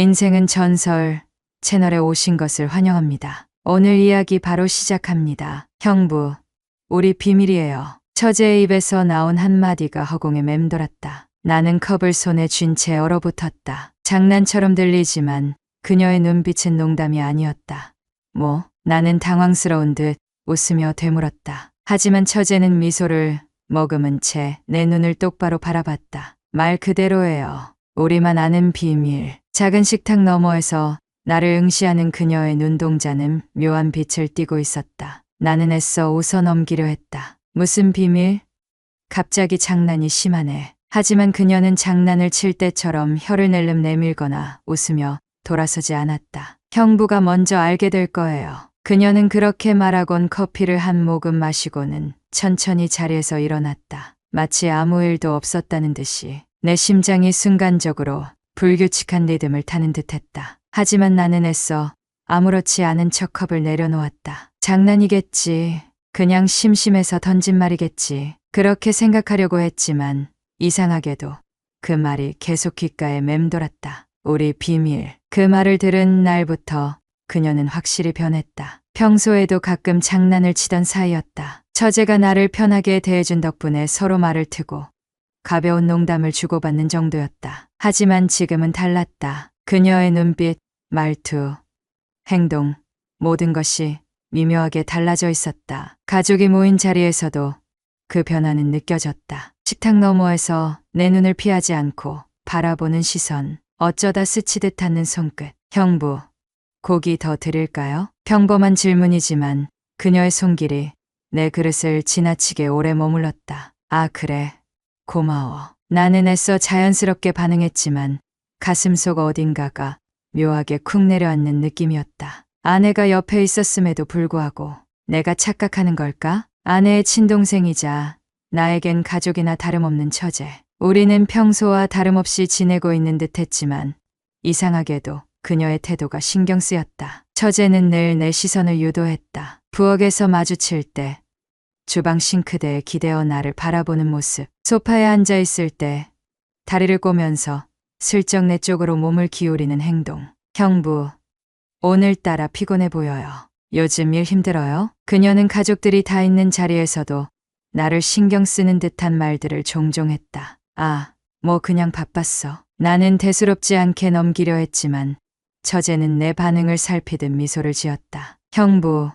인생은 전설 채널에 오신 것을 환영합니다. 오늘 이야기 바로 시작합니다. 형부, 우리 비밀이에요. 처제의 입에서 나온 한마디가 허공에 맴돌았다. 나는 컵을 손에 쥔 채 얼어붙었다. 장난처럼 들리지만 그녀의 눈빛은 농담이 아니었다. 나는 당황스러운 듯 웃으며 되물었다. 하지만 처제는 미소를 머금은 채 내 눈을 똑바로 바라봤다. 말 그대로예요. 우리만 아는 비밀. 작은 식탁 너머에서 나를 응시하는 그녀의 눈동자는 묘한 빛을 띠고 있었다. 나는 애써 웃어 넘기려 했다. 무슨 비밀? 갑자기 장난이 심하네. 하지만 그녀는 장난을 칠 때처럼 혀를 낼름 내밀거나 웃으며 돌아서지 않았다. 형부가 먼저 알게 될 거예요. 그녀는 그렇게 말하곤 커피를 한 모금 마시고는 천천히 자리에서 일어났다. 마치 아무 일도 없었다는 듯이 내 심장이 순간적으로 불규칙한 리듬을 타는 듯했다. 하지만 나는 애써 아무렇지 않은 척 컵을 내려놓았다. 장난이겠지. 그냥 심심해서 던진 말이겠지. 그렇게 생각하려고 했지만 이상하게도 그 말이 계속 귓가에 맴돌았다. 우리 비밀. 그 말을 들은 날부터 그녀는 확실히 변했다. 평소에도 가끔 장난을 치던 사이였다. 처제가 나를 편하게 대해준 덕분에 서로 말을 트고 가벼운 농담을 주고받는 정도였다. 하지만 지금은 달랐다. 그녀의 눈빛, 말투, 행동, 모든 것이 미묘하게 달라져 있었다. 가족이 모인 자리에서도 그 변화는 느껴졌다. 식탁 너머에서 내 눈을 피하지 않고 바라보는 시선, 어쩌다 스치듯 하는 손끝. 형부, 고기 더 드릴까요? 평범한 질문이지만 그녀의 손길이 내 그릇을 지나치게 오래 머물렀다. 아, 그래. 고마워. 나는 애써 자연스럽게 반응했지만 가슴속 어딘가가 묘하게 쿵 내려앉는 느낌이었다. 아내가 옆에 있었음에도 불구하고 내가 착각하는 걸까? 아내의 친동생이자 나에겐 가족이나 다름없는 처제. 우리는 평소와 다름없이 지내고 있는 듯했지만 이상하게도 그녀의 태도가 신경 쓰였다. 처제는 늘 내 시선을 유도했다. 부엌에서 마주칠 때, 주방 싱크대에 기대어 나를 바라보는 모습, 소파에 앉아 있을 때 다리를 꼬면서 슬쩍 내 쪽으로 몸을 기울이는 행동. 형부, 오늘따라 피곤해 보여요. 요즘 일 힘들어요? 그녀는 가족들이 다 있는 자리에서도 나를 신경 쓰는 듯한 말들을 종종 했다. 그냥 바빴어. 나는 대수롭지 않게 넘기려 했지만 처제는 내 반응을 살피듯 미소를 지었다. 형부,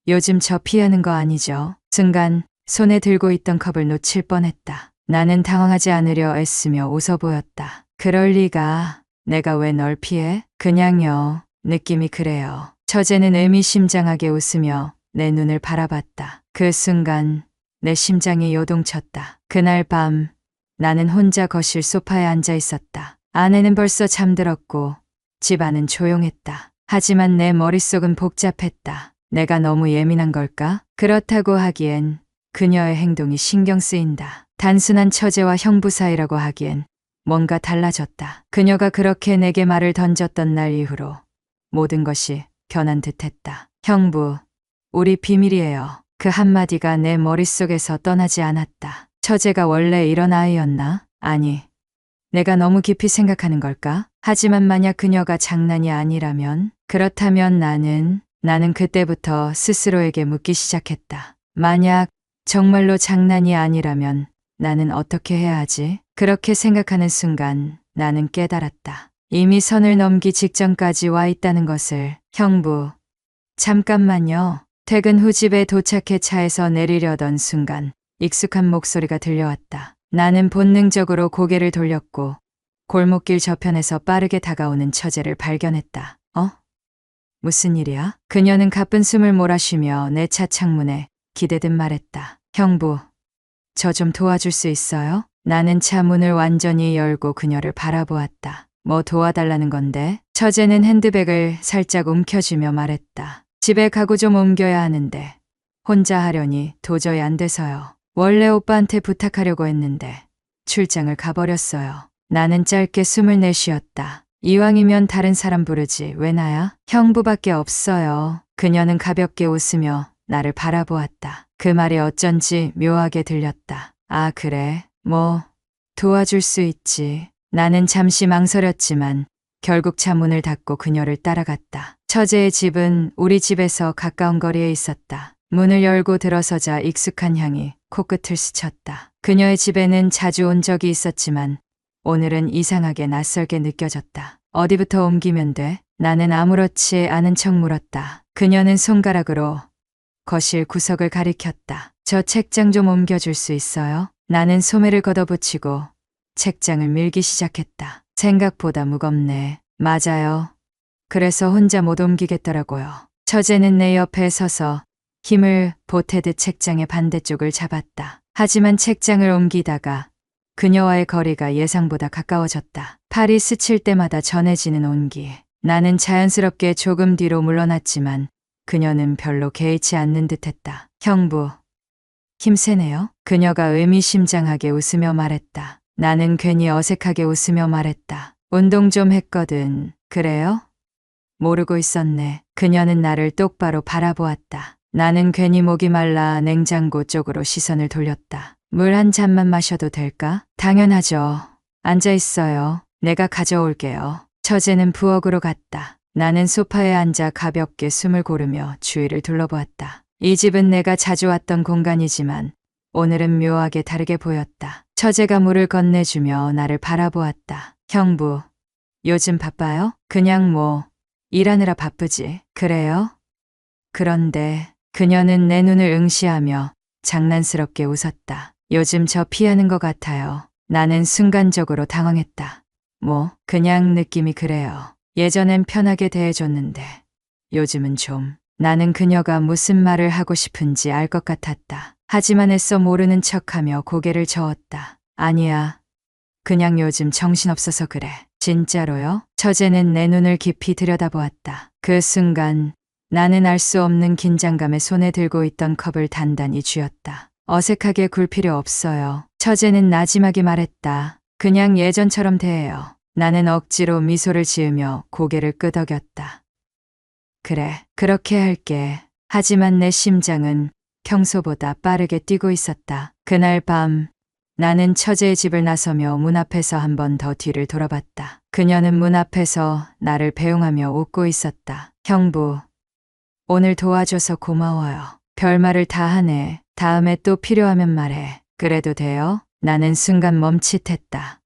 요즘 저 피하는 거 아니죠? 순간 손에 들고 있던 컵을 놓칠 뻔했다. 나는 당황하지 않으려 애쓰며 웃어 보였다. 그럴 리가. 내가 왜 널 피해? 그냥요. 느낌이 그래요. 처제는 의미심장하게 웃으며 내 눈을 바라봤다. 그 순간 내 심장이 요동쳤다. 그날 밤 나는 혼자 거실 소파에 앉아 있었다. 아내는 벌써 잠들었고 집안은 조용했다. 하지만 내 머릿속은 복잡했다. 내가 너무 예민한 걸까? 그렇다고 하기엔 그녀의 행동이 신경 쓰인다. 단순한 처제와 형부 사이라고 하기엔 뭔가 달라졌다. 그녀가 그렇게 내게 말을 던졌던 날 이후로 모든 것이 변한 듯했다. 형부, 우리 비밀이에요. 그 한마디가 내 머릿속에서 떠나지 않았다. 처제가 원래 이런 아이였나? 아니, 내가 너무 깊이 생각하는 걸까? 하지만 만약 그녀가 장난이 아니라면? 그렇다면 나는 그때부터 스스로에게 묻기 시작했다. 만약 정말로 장난이 아니라면 나는 어떻게 해야 하지? 그렇게 생각하는 순간 나는 깨달았다. 이미 선을 넘기 직전까지 와 있다는 것을. 형부, 잠깐만요. 퇴근 후 집에 도착해 차에서 내리려던 순간 익숙한 목소리가 들려왔다. 나는 본능적으로 고개를 돌렸고 골목길 저편에서 빠르게 다가오는 처제를 발견했다. 무슨 일이야? 그녀는 가쁜 숨을 몰아쉬며 내 차 창문에 기대듯 말했다. 형부, 저 좀 도와줄 수 있어요? 나는 차 문을 완전히 열고 그녀를 바라보았다. 뭐 도와달라는 건데? 처제는 핸드백을 살짝 움켜쥐며 말했다. 집에 가구 좀 옮겨야 하는데 혼자 하려니 도저히 안 돼서요. 원래 오빠한테 부탁하려고 했는데 출장을 가버렸어요. 나는 짧게 숨을 내쉬었다. 이왕이면 다른 사람 부르지 왜 나야? 형부밖에 없어요. 그녀는 가볍게 웃으며 나를 바라보았다. 그 말이 어쩐지 묘하게 들렸다. 아, 그래? 도와줄 수 있지. 나는 잠시 망설였지만 결국 차 문을 닫고 그녀를 따라갔다. 처제의 집은 우리 집에서 가까운 거리에 있었다. 문을 열고 들어서자 익숙한 향이 코끝을 스쳤다. 그녀의 집에는 자주 온 적이 있었지만 오늘은 이상하게 낯설게 느껴졌다. 어디부터 옮기면 돼? 나는 아무렇지 않은 척 물었다. 그녀는 손가락으로 거실 구석을 가리켰다. 저 책장 좀 옮겨줄 수 있어요? 나는 소매를 걷어붙이고 책장을 밀기 시작했다. 생각보다 무겁네. 맞아요. 그래서 혼자 못 옮기겠더라고요. 처제는 내 옆에 서서 힘을 보태듯 책장의 반대쪽을 잡았다. 하지만 책장을 옮기다가 그녀와의 거리가 예상보다 가까워졌다. 팔이 스칠 때마다 전해지는 온기. 나는 자연스럽게 조금 뒤로 물러났지만 그녀는 별로 개의치 않는 듯했다. 형부, 힘세네요? 그녀가 의미심장하게 웃으며 말했다. 나는 괜히 어색하게 웃으며 말했다. 운동 좀 했거든. 그래요? 모르고 있었네. 그녀는 나를 똑바로 바라보았다. 나는 괜히 목이 말라 냉장고 쪽으로 시선을 돌렸다. 물 한 잔만 마셔도 될까? 당연하죠. 앉아 있어요. 내가 가져올게요. 처제는 부엌으로 갔다. 나는 소파에 앉아 가볍게 숨을 고르며 주위를 둘러보았다. 이 집은 내가 자주 왔던 공간이지만 오늘은 묘하게 다르게 보였다. 처제가 물을 건네주며 나를 바라보았다. 형부, 요즘 바빠요? 그냥 일하느라 바쁘지. 그래요? 그런데 그녀는 내 눈을 응시하며 장난스럽게 웃었다. 요즘 저 피하는 것 같아요. 나는 순간적으로 당황했다. 그냥 느낌이 그래요. 예전엔 편하게 대해줬는데 요즘은 좀. 나는 그녀가 무슨 말을 하고 싶은지 알 것 같았다. 하지만 애써 모르는 척하며 고개를 저었다. 아니야. 그냥 요즘 정신없어서 그래. 진짜로요? 처제는 내 눈을 깊이 들여다보았다. 그 순간 나는 알 수 없는 긴장감에 손에 들고 있던 컵을 단단히 쥐었다. 어색하게 굴 필요 없어요. 처제는 나지막이 말했다. 그냥 예전처럼 대해요. 나는 억지로 미소를 지으며 고개를 끄덕였다. 그래, 그렇게 할게. 하지만 내 심장은 평소보다 빠르게 뛰고 있었다. 그날 밤 나는 처제의 집을 나서며 문 앞에서 한 번 더 뒤를 돌아봤다. 그녀는 문 앞에서 나를 배웅하며 웃고 있었다. 형부, 오늘 도와줘서 고마워요. 별말을 다 하네. 다음에 또 필요하면 말해. 그래도 돼요? 나는 순간 멈칫했다.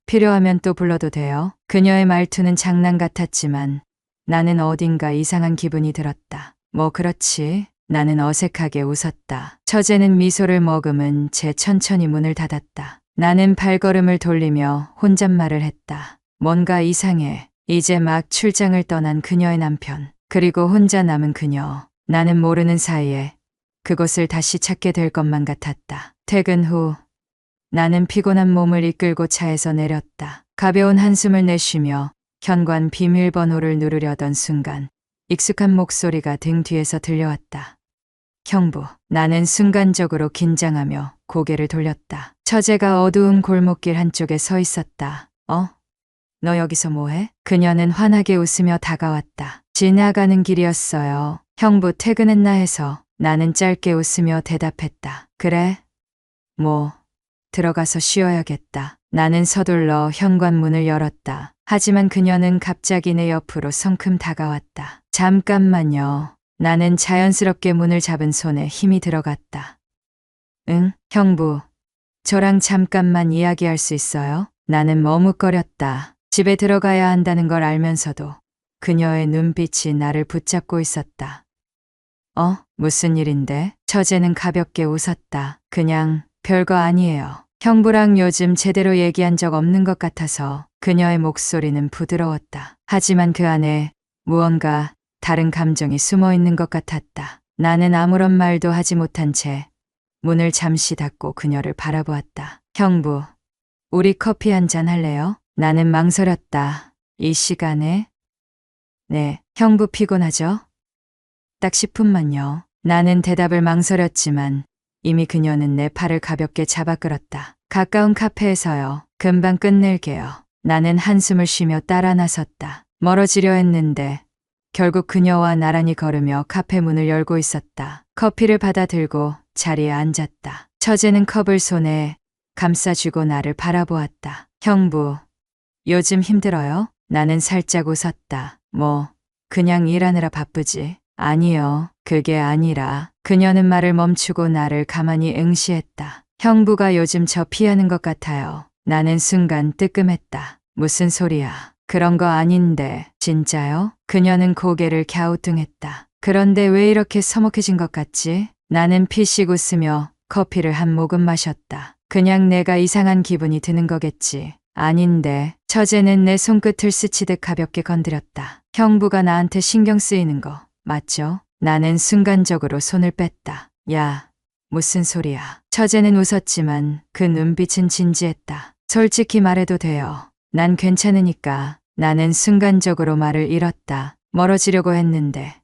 필요하면 또 불러도 돼요? 그녀의 말투는 장난 같았지만 나는 어딘가 이상한 기분이 들었다. 그렇지. 나는 어색하게 웃었다. 처제는 미소를 머금은 채 천천히 문을 닫았다. 나는 발걸음을 돌리며 혼잣말을 했다. 뭔가 이상해. 이제 막 출장을 떠난 그녀의 남편, 그리고 혼자 남은 그녀. 나는 모르는 사이에 그곳을 다시 찾게 될 것만 같았다. 퇴근 후 나는 피곤한 몸을 이끌고 차에서 내렸다. 가벼운 한숨을 내쉬며 현관 비밀번호를 누르려던 순간 익숙한 목소리가 등 뒤에서 들려왔다. 형부. 나는 순간적으로 긴장하며 고개를 돌렸다. 처제가 어두운 골목길 한쪽에 서 있었다. 너 여기서 뭐해? 그녀는 환하게 웃으며 다가왔다. 지나가는 길이었어요. 형부 퇴근했나 해서. 나는 짧게 웃으며 대답했다. 그래? 들어가서 쉬어야겠다. 나는 서둘러 현관문을 열었다. 하지만 그녀는 갑자기 내 옆으로 성큼 다가왔다. 잠깐만요. 나는 자연스럽게 문을 잡은 손에 힘이 들어갔다. 응, 형부. 저랑 잠깐만 이야기할 수 있어요? 나는 머뭇거렸다. 집에 들어가야 한다는 걸 알면서도 그녀의 눈빛이 나를 붙잡고 있었다. 무슨 일인데? 처제는 가볍게 웃었다. 그냥 별거 아니에요. 형부랑 요즘 제대로 얘기한 적 없는 것 같아서. 그녀의 목소리는 부드러웠다. 하지만 그 안에 무언가 다른 감정이 숨어 있는 것 같았다. 나는 아무런 말도 하지 못한 채 문을 잠시 닫고 그녀를 바라보았다. 형부, 우리 커피 한잔 할래요? 나는 망설였다. 이 시간에? 네, 형부 피곤하죠? 딱 10분만요. 나는 대답을 망설였지만 이미 그녀는 내 팔을 가볍게 잡아 끌었다. 가까운 카페에서요. 금방 끝낼게요. 나는 한숨을 쉬며 따라 나섰다. 멀어지려 했는데 결국 그녀와 나란히 걸으며 카페 문을 열고 있었다. 커피를 받아 들고 자리에 앉았다. 처제는 컵을 손에 감싸쥐고 나를 바라보았다. 형부, 요즘 힘들어요? 나는 살짝 웃었다. 뭐, 그냥 일하느라 바쁘지. 아니요. 그게 아니라 그녀는 말을 멈추고 나를 가만히 응시했다. 형부가 요즘 저 피하는 것 같아요. 나는 순간 뜨끔했다. 무슨 소리야. 그런 거 아닌데. 진짜요? 그녀는 고개를 갸우뚱했다. 그런데 왜 이렇게 서먹해진 것 같지? 나는 피식 웃으며 커피를 한 모금 마셨다. 그냥 내가 이상한 기분이 드는 거겠지. 아닌데. 처제는 내 손끝을 스치듯 가볍게 건드렸다. 형부가 나한테 신경 쓰이는 거 맞죠? 나는 순간적으로 손을 뺐다. 야, 무슨 소리야. 처제는 웃었지만 그 눈빛은 진지했다. 솔직히 말해도 돼요. 난 괜찮으니까. 나는 순간적으로 말을 잃었다. 멀어지려고 했는데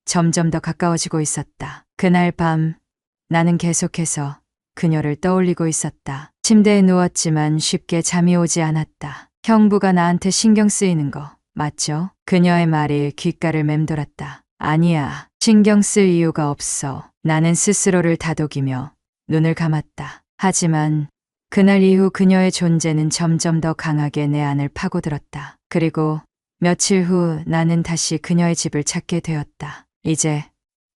점점 더 가까워지고 있었다. 그날 밤 나는 계속해서 그녀를 떠올리고 있었다. 침대에 누웠지만 쉽게 잠이 오지 않았다. 형부가 나한테 신경 쓰이는 거 맞죠? 그녀의 말이 귓가를 맴돌았다. 아니야. 신경 쓸 이유가 없어. 나는 스스로를 다독이며 눈을 감았다. 하지만 그날 이후 그녀의 존재는 점점 더 강하게 내 안을 파고들었다. 그리고 며칠 후 나는 다시 그녀의 집을 찾게 되었다. 이제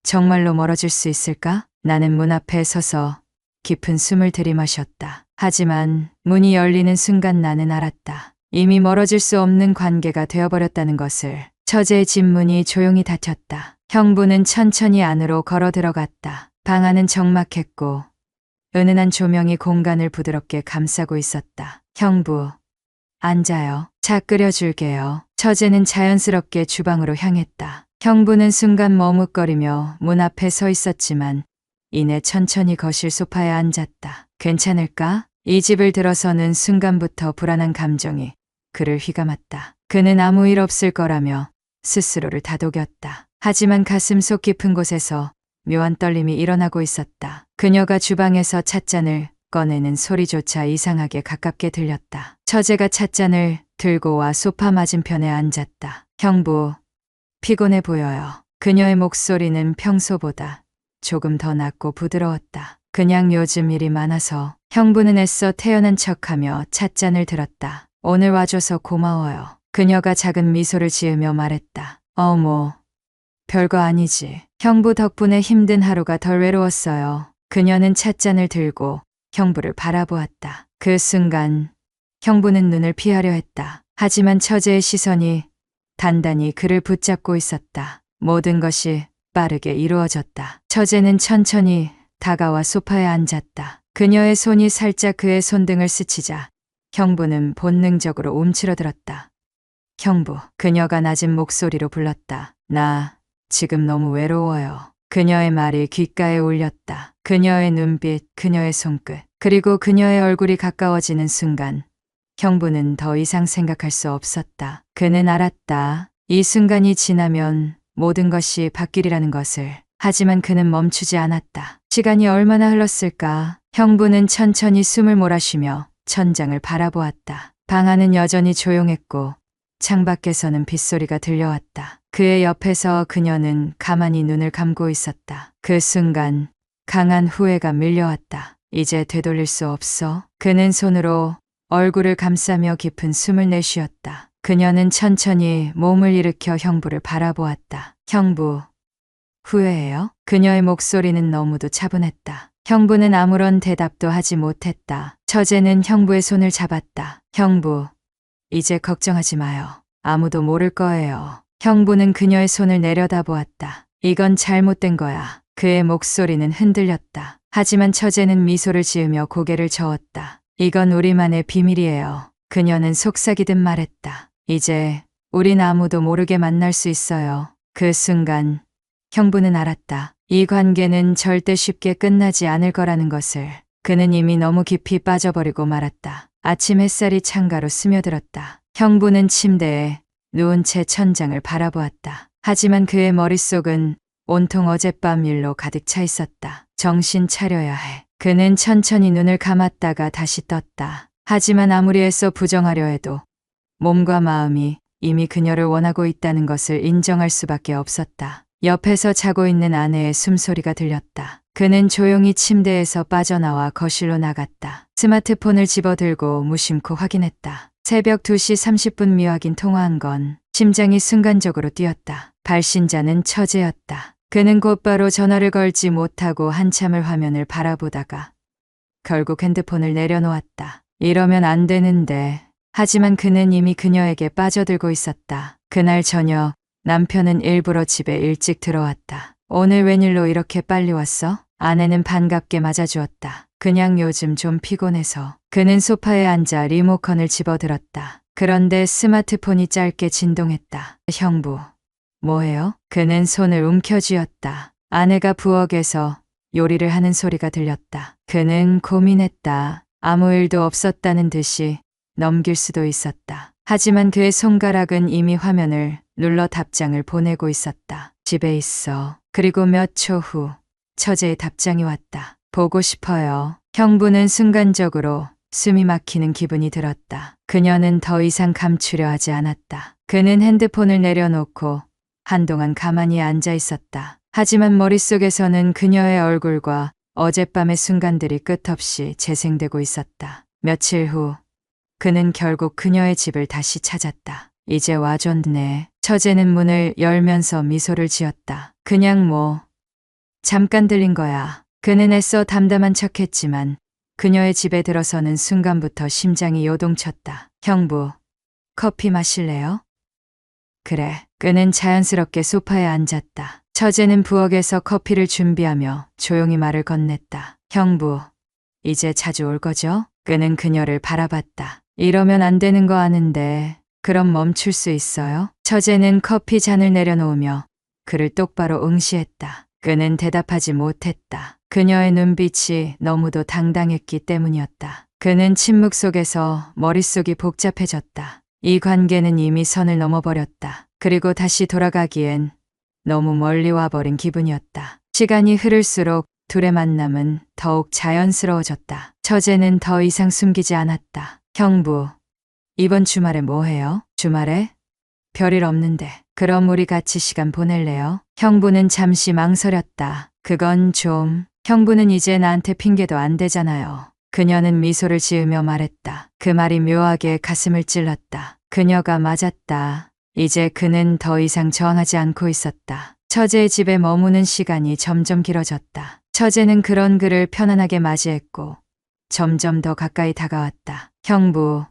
정말로 멀어질 수 있을까? 나는 문 앞에 서서 깊은 숨을 들이마셨다. 하지만 문이 열리는 순간 나는 알았다. 이미 멀어질 수 없는 관계가 되어버렸다는 것을. 처제의 집 문이 조용히 닫혔다. 형부는 천천히 안으로 걸어 들어갔다. 방 안은 적막했고 은은한 조명이 공간을 부드럽게 감싸고 있었다. 형부, 앉아요. 차 끓여줄게요. 처제는 자연스럽게 주방으로 향했다. 형부는 순간 머뭇거리며 문 앞에 서 있었지만 이내 천천히 거실 소파에 앉았다. 괜찮을까? 이 집을 들어서는 순간부터 불안한 감정이 그를 휘감았다. 그는 아무 일 없을 거라며 스스로를 다독였다. 하지만 가슴 속 깊은 곳에서 묘한 떨림이 일어나고 있었다. 그녀가 주방에서 찻잔을 꺼내는 소리조차 이상하게 가깝게 들렸다. 처제가 찻잔을 들고 와 소파 맞은편에 앉았다. 형부, 피곤해 보여요. 그녀의 목소리는 평소보다 조금 더 낮고 부드러웠다. 그냥 요즘 일이 많아서. 형부는 애써 태연한 척하며 찻잔을 들었다. 오늘 와줘서 고마워요. 그녀가 작은 미소를 지으며 말했다. 뭐 별거 아니지. 형부 덕분에 힘든 하루가 덜 외로웠어요. 그녀는 찻잔을 들고 형부를 바라보았다. 그 순간 형부는 눈을 피하려 했다. 하지만 처제의 시선이 단단히 그를 붙잡고 있었다. 모든 것이 빠르게 이루어졌다. 처제는 천천히 다가와 소파에 앉았다. 그녀의 손이 살짝 그의 손등을 스치자 형부는 본능적으로 움츠러들었다. 형부, 그녀가 낮은 목소리로 불렀다. 나 지금 너무 외로워요. 그녀의 말이 귓가에 울렸다. 그녀의 눈빛, 그녀의 손끝, 그리고 그녀의 얼굴이 가까워지는 순간 형부는 더 이상 생각할 수 없었다. 그는 알았다. 이 순간이 지나면 모든 것이 바뀌리라는 것을. 하지만 그는 멈추지 않았다. 시간이 얼마나 흘렀을까? 형부는 천천히 숨을 몰아쉬며 천장을 바라보았다. 방 안은 여전히 조용했고 창밖에서는 빗소리가 들려왔다. 그의 옆에서 그녀는 가만히 눈을 감고 있었다. 그 순간 강한 후회가 밀려왔다. 이제 되돌릴 수 없어. 그는 손으로 얼굴을 감싸며 깊은 숨을 내쉬었다. 그녀는 천천히 몸을 일으켜 형부를 바라보았다. 형부, 후회해요? 그녀의 목소리는 너무도 차분했다. 형부는 아무런 대답도 하지 못했다. 처제는 형부의 손을 잡았다. 형부, 이제 걱정하지 마요. 아무도 모를 거예요. 형부는 그녀의 손을 내려다보았다. 이건 잘못된 거야. 그의 목소리는 흔들렸다. 하지만 처제는 미소를 지으며 고개를 저었다. 이건 우리만의 비밀이에요. 그녀는 속삭이듯 말했다. 이제 우린 아무도 모르게 만날 수 있어요. 그 순간 형부는 알았다. 이 관계는 절대 쉽게 끝나지 않을 거라는 것을. 그는 이미 너무 깊이 빠져버리고 말았다. 아침 햇살이 창가로 스며들었다. 형부는 침대에 누운 채 천장을 바라보았다. 하지만 그의 머릿속은 온통 어젯밤 일로 가득 차 있었다. 정신 차려야 해. 그는 천천히 눈을 감았다가 다시 떴다. 하지만 아무리 애써 부정하려 해도 몸과 마음이 이미 그녀를 원하고 있다는 것을 인정할 수밖에 없었다. 옆에서 자고 있는 아내의 숨소리가 들렸다. 그는 조용히 침대에서 빠져나와 거실로 나갔다. 스마트폰을 집어들고 무심코 확인했다. 새벽 2시 30분 미확인 통화한 건 심장이 순간적으로 뛰었다. 발신자는 처제였다. 그는 곧바로 전화를 걸지 못하고 한참을 화면을 바라보다가 결국 핸드폰을 내려놓았다. 이러면 안 되는데. 하지만 그는 이미 그녀에게 빠져들고 있었다. 그날 저녁 남편은 일부러 집에 일찍 들어왔다. 오늘 웬일로 이렇게 빨리 왔어? 아내는 반갑게 맞아주었다. 그냥 요즘 좀 피곤해서. 그는 소파에 앉아 리모컨을 집어들었다. 그런데 스마트폰이 짧게 진동했다. 형부, 뭐해요? 그는 손을 움켜쥐었다. 아내가 부엌에서 요리를 하는 소리가 들렸다. 그는 고민했다. 아무 일도 없었다는 듯이 넘길 수도 있었다. 하지만 그의 손가락은 이미 화면을 눌러 답장을 보내고 있었다. 집에 있어. 그리고 몇 초 후 처제의 답장이 왔다. 보고 싶어요. 형부는 순간적으로 숨이 막히는 기분이 들었다. 그녀는 더 이상 감추려 하지 않았다. 그는 핸드폰을 내려놓고 한동안 가만히 앉아 있었다. 하지만 머릿속에서는 그녀의 얼굴과 어젯밤의 순간들이 끝없이 재생되고 있었다. 며칠 후 그는 결국 그녀의 집을 다시 찾았다. 이제 와줬네. 처제는 문을 열면서 미소를 지었다. 그냥 잠깐 들린 거야. 그는 애써 담담한 척했지만 그녀의 집에 들어서는 순간부터 심장이 요동쳤다. 형부, 커피 마실래요? 그래. 그는 자연스럽게 소파에 앉았다. 처제는 부엌에서 커피를 준비하며 조용히 말을 건넸다. 형부, 이제 자주 올 거죠? 그는 그녀를 바라봤다. 이러면 안 되는 거 아는데 그럼 멈출 수 있어요? 처제는 커피 잔을 내려놓으며 그를 똑바로 응시했다. 그는 대답하지 못했다. 그녀의 눈빛이 너무도 당당했기 때문이었다. 그는 침묵 속에서 머릿속이 복잡해졌다. 이 관계는 이미 선을 넘어버렸다. 그리고 다시 돌아가기엔 너무 멀리 와버린 기분이었다. 시간이 흐를수록 둘의 만남은 더욱 자연스러워졌다. 처제는 더 이상 숨기지 않았다. 형부, 이번 주말에 뭐 해요? 주말에? 별일 없는데. 그럼 우리 같이 시간 보낼래요? 형부는 잠시 망설였다. 그건 좀. 형부는 이제 나한테 핑계도 안 대잖아요. 그녀는 미소를 지으며 말했다. 그 말이 묘하게 가슴을 찔렀다. 그녀가 맞았다. 이제 그는 더 이상 저항하지 않고 있었다. 처제의 집에 머무는 시간이 점점 길어졌다. 처제는 그런 그를 편안하게 맞이했고 점점 더 가까이 다가왔다. 형부,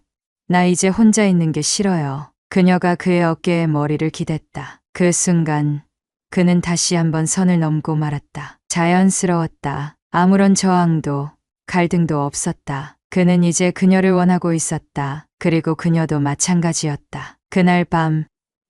나 이제 혼자 있는 게 싫어요. 그녀가 그의 어깨에 머리를 기댔다. 그 순간 그는 다시 한번 선을 넘고 말았다. 자연스러웠다. 아무런 저항도 갈등도 없었다. 그는 이제 그녀를 원하고 있었다. 그리고 그녀도 마찬가지였다. 그날 밤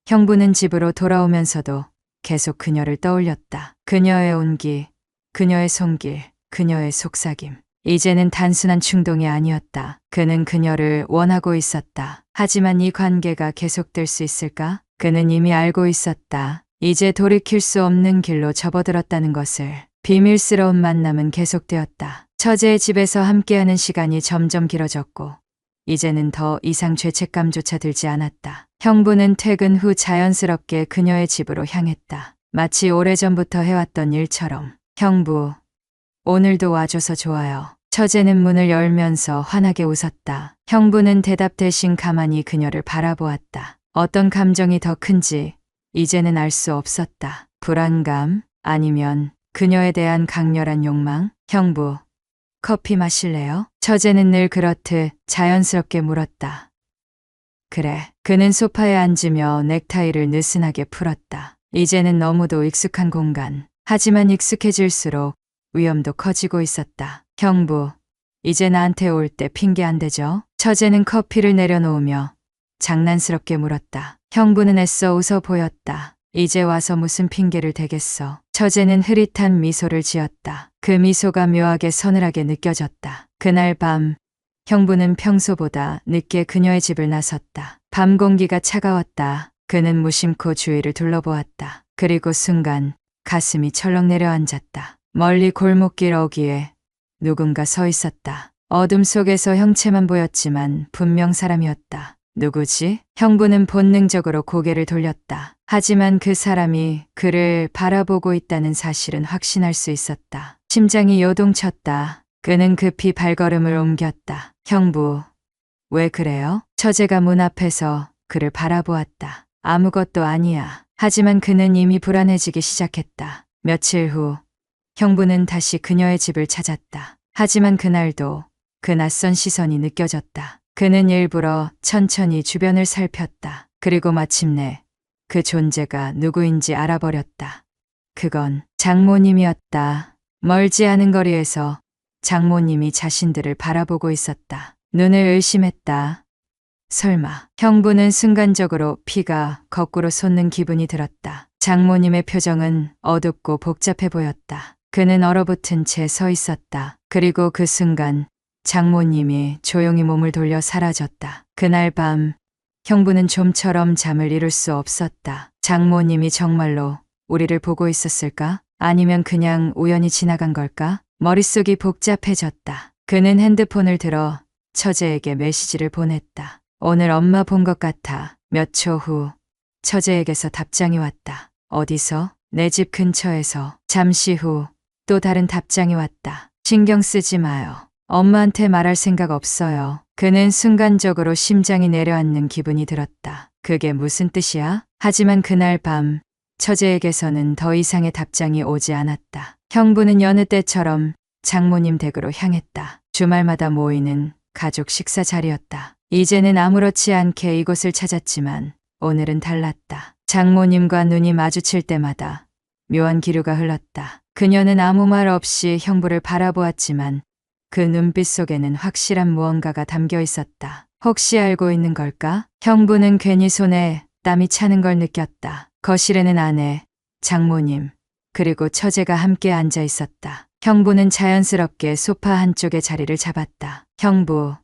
형부는 집으로 돌아오면서도 계속 그녀를 떠올렸다. 그녀의 온기, 그녀의 손길, 그녀의 속삭임. 이제는 단순한 충동이 아니었다. 그는 그녀를 원하고 있었다. 하지만 이 관계가 계속될 수 있을까? 그는 이미 알고 있었다. 이제 돌이킬 수 없는 길로 접어들었다는 것을. 비밀스러운 만남은 계속되었다. 처제의 집에서 함께하는 시간이 점점 길어졌고 이제는 더 이상 죄책감조차 들지 않았다. 형부는 퇴근 후 자연스럽게 그녀의 집으로 향했다. 마치 오래전부터 해왔던 일처럼. 형부, 오늘도 와줘서 좋아요. 처제는 문을 열면서 환하게 웃었다. 형부는 대답 대신 가만히 그녀를 바라보았다. 어떤 감정이 더 큰지 이제는 알 수 없었다. 불안감? 아니면 그녀에 대한 강렬한 욕망? 형부, 커피 마실래요? 처제는 늘 그렇듯 자연스럽게 물었다. 그래. 그는 소파에 앉으며 넥타이를 느슨하게 풀었다. 이제는 너무도 익숙한 공간. 하지만 익숙해질수록 위험도 커지고 있었다. 형부, 이제 나한테 올 때 핑계 안 대죠? 처제는 커피를 내려놓으며 장난스럽게 물었다. 형부는 애써 웃어 보였다. 이제 와서 무슨 핑계를 대겠어. 처제는 흐릿한 미소를 지었다. 그 미소가 묘하게 서늘하게 느껴졌다. 그날 밤 형부는 평소보다 늦게 그녀의 집을 나섰다. 밤 공기가 차가웠다. 그는 무심코 주위를 둘러보았다. 그리고 순간 가슴이 철렁 내려앉았다. 멀리 골목길 어귀에 누군가 서 있었다. 어둠 속에서 형체만 보였지만 분명 사람이었다. 누구지? 형부는 본능적으로 고개를 돌렸다. 하지만 그 사람이 그를 바라보고 있다는 사실은 확신할 수 있었다. 심장이 요동쳤다. 그는 급히 발걸음을 옮겼다. 형부, 왜 그래요? 처제가 문 앞에서 그를 바라보았다. 아무것도 아니야. 하지만 그는 이미 불안해지기 시작했다. 며칠 후 형부는 다시 그녀의 집을 찾았다. 하지만 그날도 그 낯선 시선이 느껴졌다. 그는 일부러 천천히 주변을 살폈다. 그리고 마침내 그 존재가 누구인지 알아버렸다. 그건 장모님이었다. 멀지 않은 거리에서 장모님이 자신들을 바라보고 있었다. 눈을 의심했다. 설마. 형부는 순간적으로 피가 거꾸로 솟는 기분이 들었다. 장모님의 표정은 어둡고 복잡해 보였다. 그는 얼어붙은 채 서 있었다. 그리고 그 순간 장모님이 조용히 몸을 돌려 사라졌다. 그날 밤 형부는 좀처럼 잠을 이룰 수 없었다. 장모님이 정말로 우리를 보고 있었을까? 아니면 그냥 우연히 지나간 걸까? 머릿속이 복잡해졌다. 그는 핸드폰을 들어 처제에게 메시지를 보냈다. 오늘 엄마 본 것 같아. 몇 초 후 처제에게서 답장이 왔다. 어디서? 내 집 근처에서. 잠시 후 또 다른 답장이 왔다. 신경 쓰지 마요. 엄마한테 말할 생각 없어요. 그는 순간적으로 심장이 내려앉는 기분이 들었다. 그게 무슨 뜻이야? 하지만 그날 밤 처제에게서는 더 이상의 답장이 오지 않았다. 형부는 여느 때처럼 장모님 댁으로 향했다. 주말마다 모이는 가족 식사 자리였다. 이제는 아무렇지 않게 이곳을 찾았지만 오늘은 달랐다. 장모님과 눈이 마주칠 때마다 묘한 기류가 흘렀다. 그녀는 아무 말 없이 형부를 바라보았지만 그 눈빛 속에는 확실한 무언가가 담겨 있었다. 혹시 알고 있는 걸까? 형부는 괜히 손에 땀이 차는 걸 느꼈다. 거실에는 아내, 장모님, 그리고 처제가 함께 앉아 있었다. 형부는 자연스럽게 소파 한쪽에 자리를 잡았다. 형부,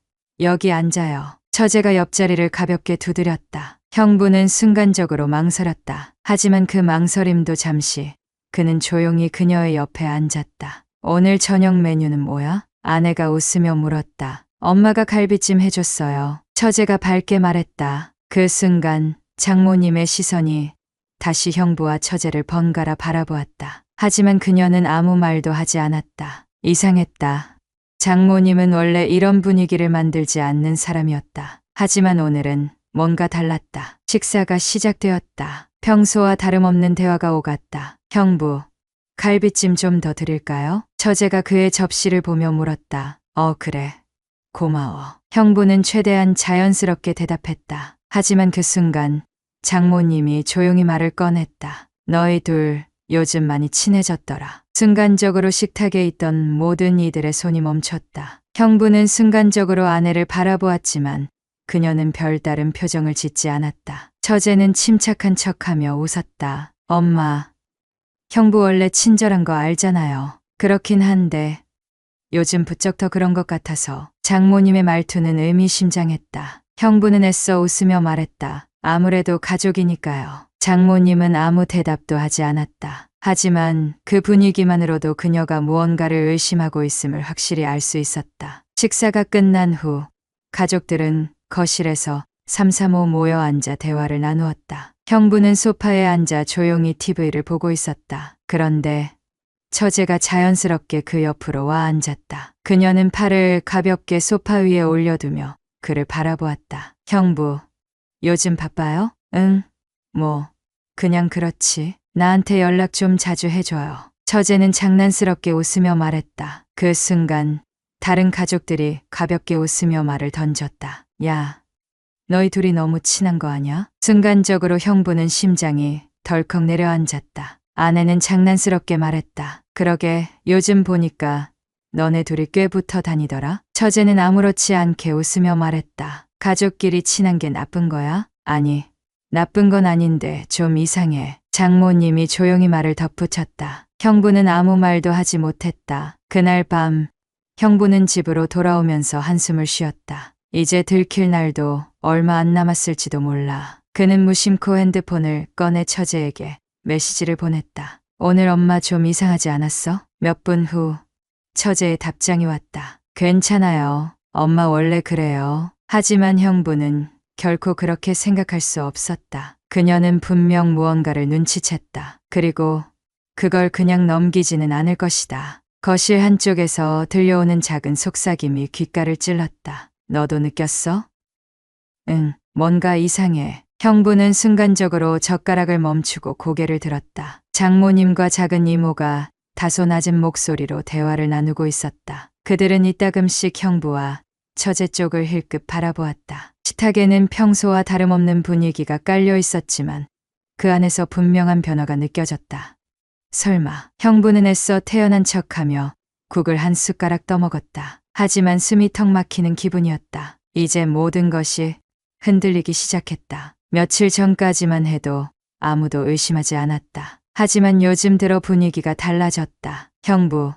여기 앉아요. 처제가 옆자리를 가볍게 두드렸다. 형부는 순간적으로 망설였다. 하지만 그 망설임도 잠시 그는 조용히 그녀의 옆에 앉았다. 오늘 저녁 메뉴는 뭐야? 아내가 웃으며 물었다. 엄마가 갈비찜 해줬어요. 처제가 밝게 말했다. 그 순간 장모님의 시선이 다시 형부와 처제를 번갈아 바라보았다. 하지만 그녀는 아무 말도 하지 않았다. 이상했다. 장모님은 원래 이런 분위기를 만들지 않는 사람이었다. 하지만 오늘은 뭔가 달랐다. 식사가 시작되었다. 평소와 다름없는 대화가 오갔다. 형부, 갈비찜 좀 더 드릴까요? 처제가 그의 접시를 보며 물었다. 그래. 고마워. 형부는 최대한 자연스럽게 대답했다. 하지만 그 순간 장모님이 조용히 말을 꺼냈다. 너희 둘 요즘 많이 친해졌더라. 순간적으로 식탁에 있던 모든 이들의 손이 멈췄다. 형부는 순간적으로 아내를 바라보았지만 그녀는 별다른 표정을 짓지 않았다. 처제는 침착한 척하며 웃었다. 엄마, 형부 원래 친절한 거 알잖아요. 그렇긴 한데 요즘 부쩍 더 그런 것 같아서. 장모님의 말투는 의미심장했다. 형부는 애써 웃으며 말했다. 아무래도 가족이니까요. 장모님은 아무 대답도 하지 않았다. 하지만 그 분위기만으로도 그녀가 무언가를 의심하고 있음을 확실히 알 수 있었다. 식사가 끝난 후 가족들은 거실에서 삼삼오오 모여 앉아 대화를 나누었다. 형부는 소파에 앉아 조용히 TV를 보고 있었다. 그런데 처제가 자연스럽게 그 옆으로 와 앉았다. 그녀는 팔을 가볍게 소파 위에 올려두며 그를 바라보았다. 형부, 요즘 바빠요? 응, 그냥 그렇지. 나한테 연락 좀 자주 해줘요. 처제는 장난스럽게 웃으며 말했다. 그 순간 다른 가족들이 가볍게 웃으며 말을 던졌다. 야, 너희 둘이 너무 친한 거 아냐? 순간적으로 형부는 심장이 덜컥 내려앉았다. 아내는 장난스럽게 말했다. 그러게 요즘 보니까 너네 둘이 꽤 붙어 다니더라. 처제는 아무렇지 않게 웃으며 말했다. 가족끼리 친한 게 나쁜 거야? 아니, 나쁜 건 아닌데 좀 이상해. 장모님이 조용히 말을 덧붙였다. 형부는 아무 말도 하지 못했다. 그날 밤 형부는 집으로 돌아오면서 한숨을 쉬었다. 이제 들킬 날도 얼마 안 남았을지도 몰라. 그는 무심코 핸드폰을 꺼내 처제에게 메시지를 보냈다. 오늘 엄마 좀 이상하지 않았어? 몇 분 후 처제의 답장이 왔다. 괜찮아요. 엄마 원래 그래요. 하지만 형부는 결코 그렇게 생각할 수 없었다. 그녀는 분명 무언가를 눈치챘다. 그리고 그걸 그냥 넘기지는 않을 것이다. 거실 한쪽에서 들려오는 작은 속삭임이 귓가를 찔렀다. 너도 느꼈어? 응, 뭔가 이상해. 형부는 순간적으로 젓가락을 멈추고 고개를 들었다. 장모님과 작은 이모가 다소 낮은 목소리로 대화를 나누고 있었다. 그들은 이따금씩 형부와 처제 쪽을 힐끗 바라보았다. 식탁에는 평소와 다름없는 분위기가 깔려 있었지만 그 안에서 분명한 변화가 느껴졌다. 설마 형부는 애써 태연한 척하며 국을 한 숟가락 떠먹었다. 하지만 숨이 턱 막히는 기분이었다. 이제 모든 것이 흔들리기 시작했다. 며칠 전까지만 해도 아무도 의심하지 않았다. 하지만 요즘 들어 분위기가 달라졌다. 형부,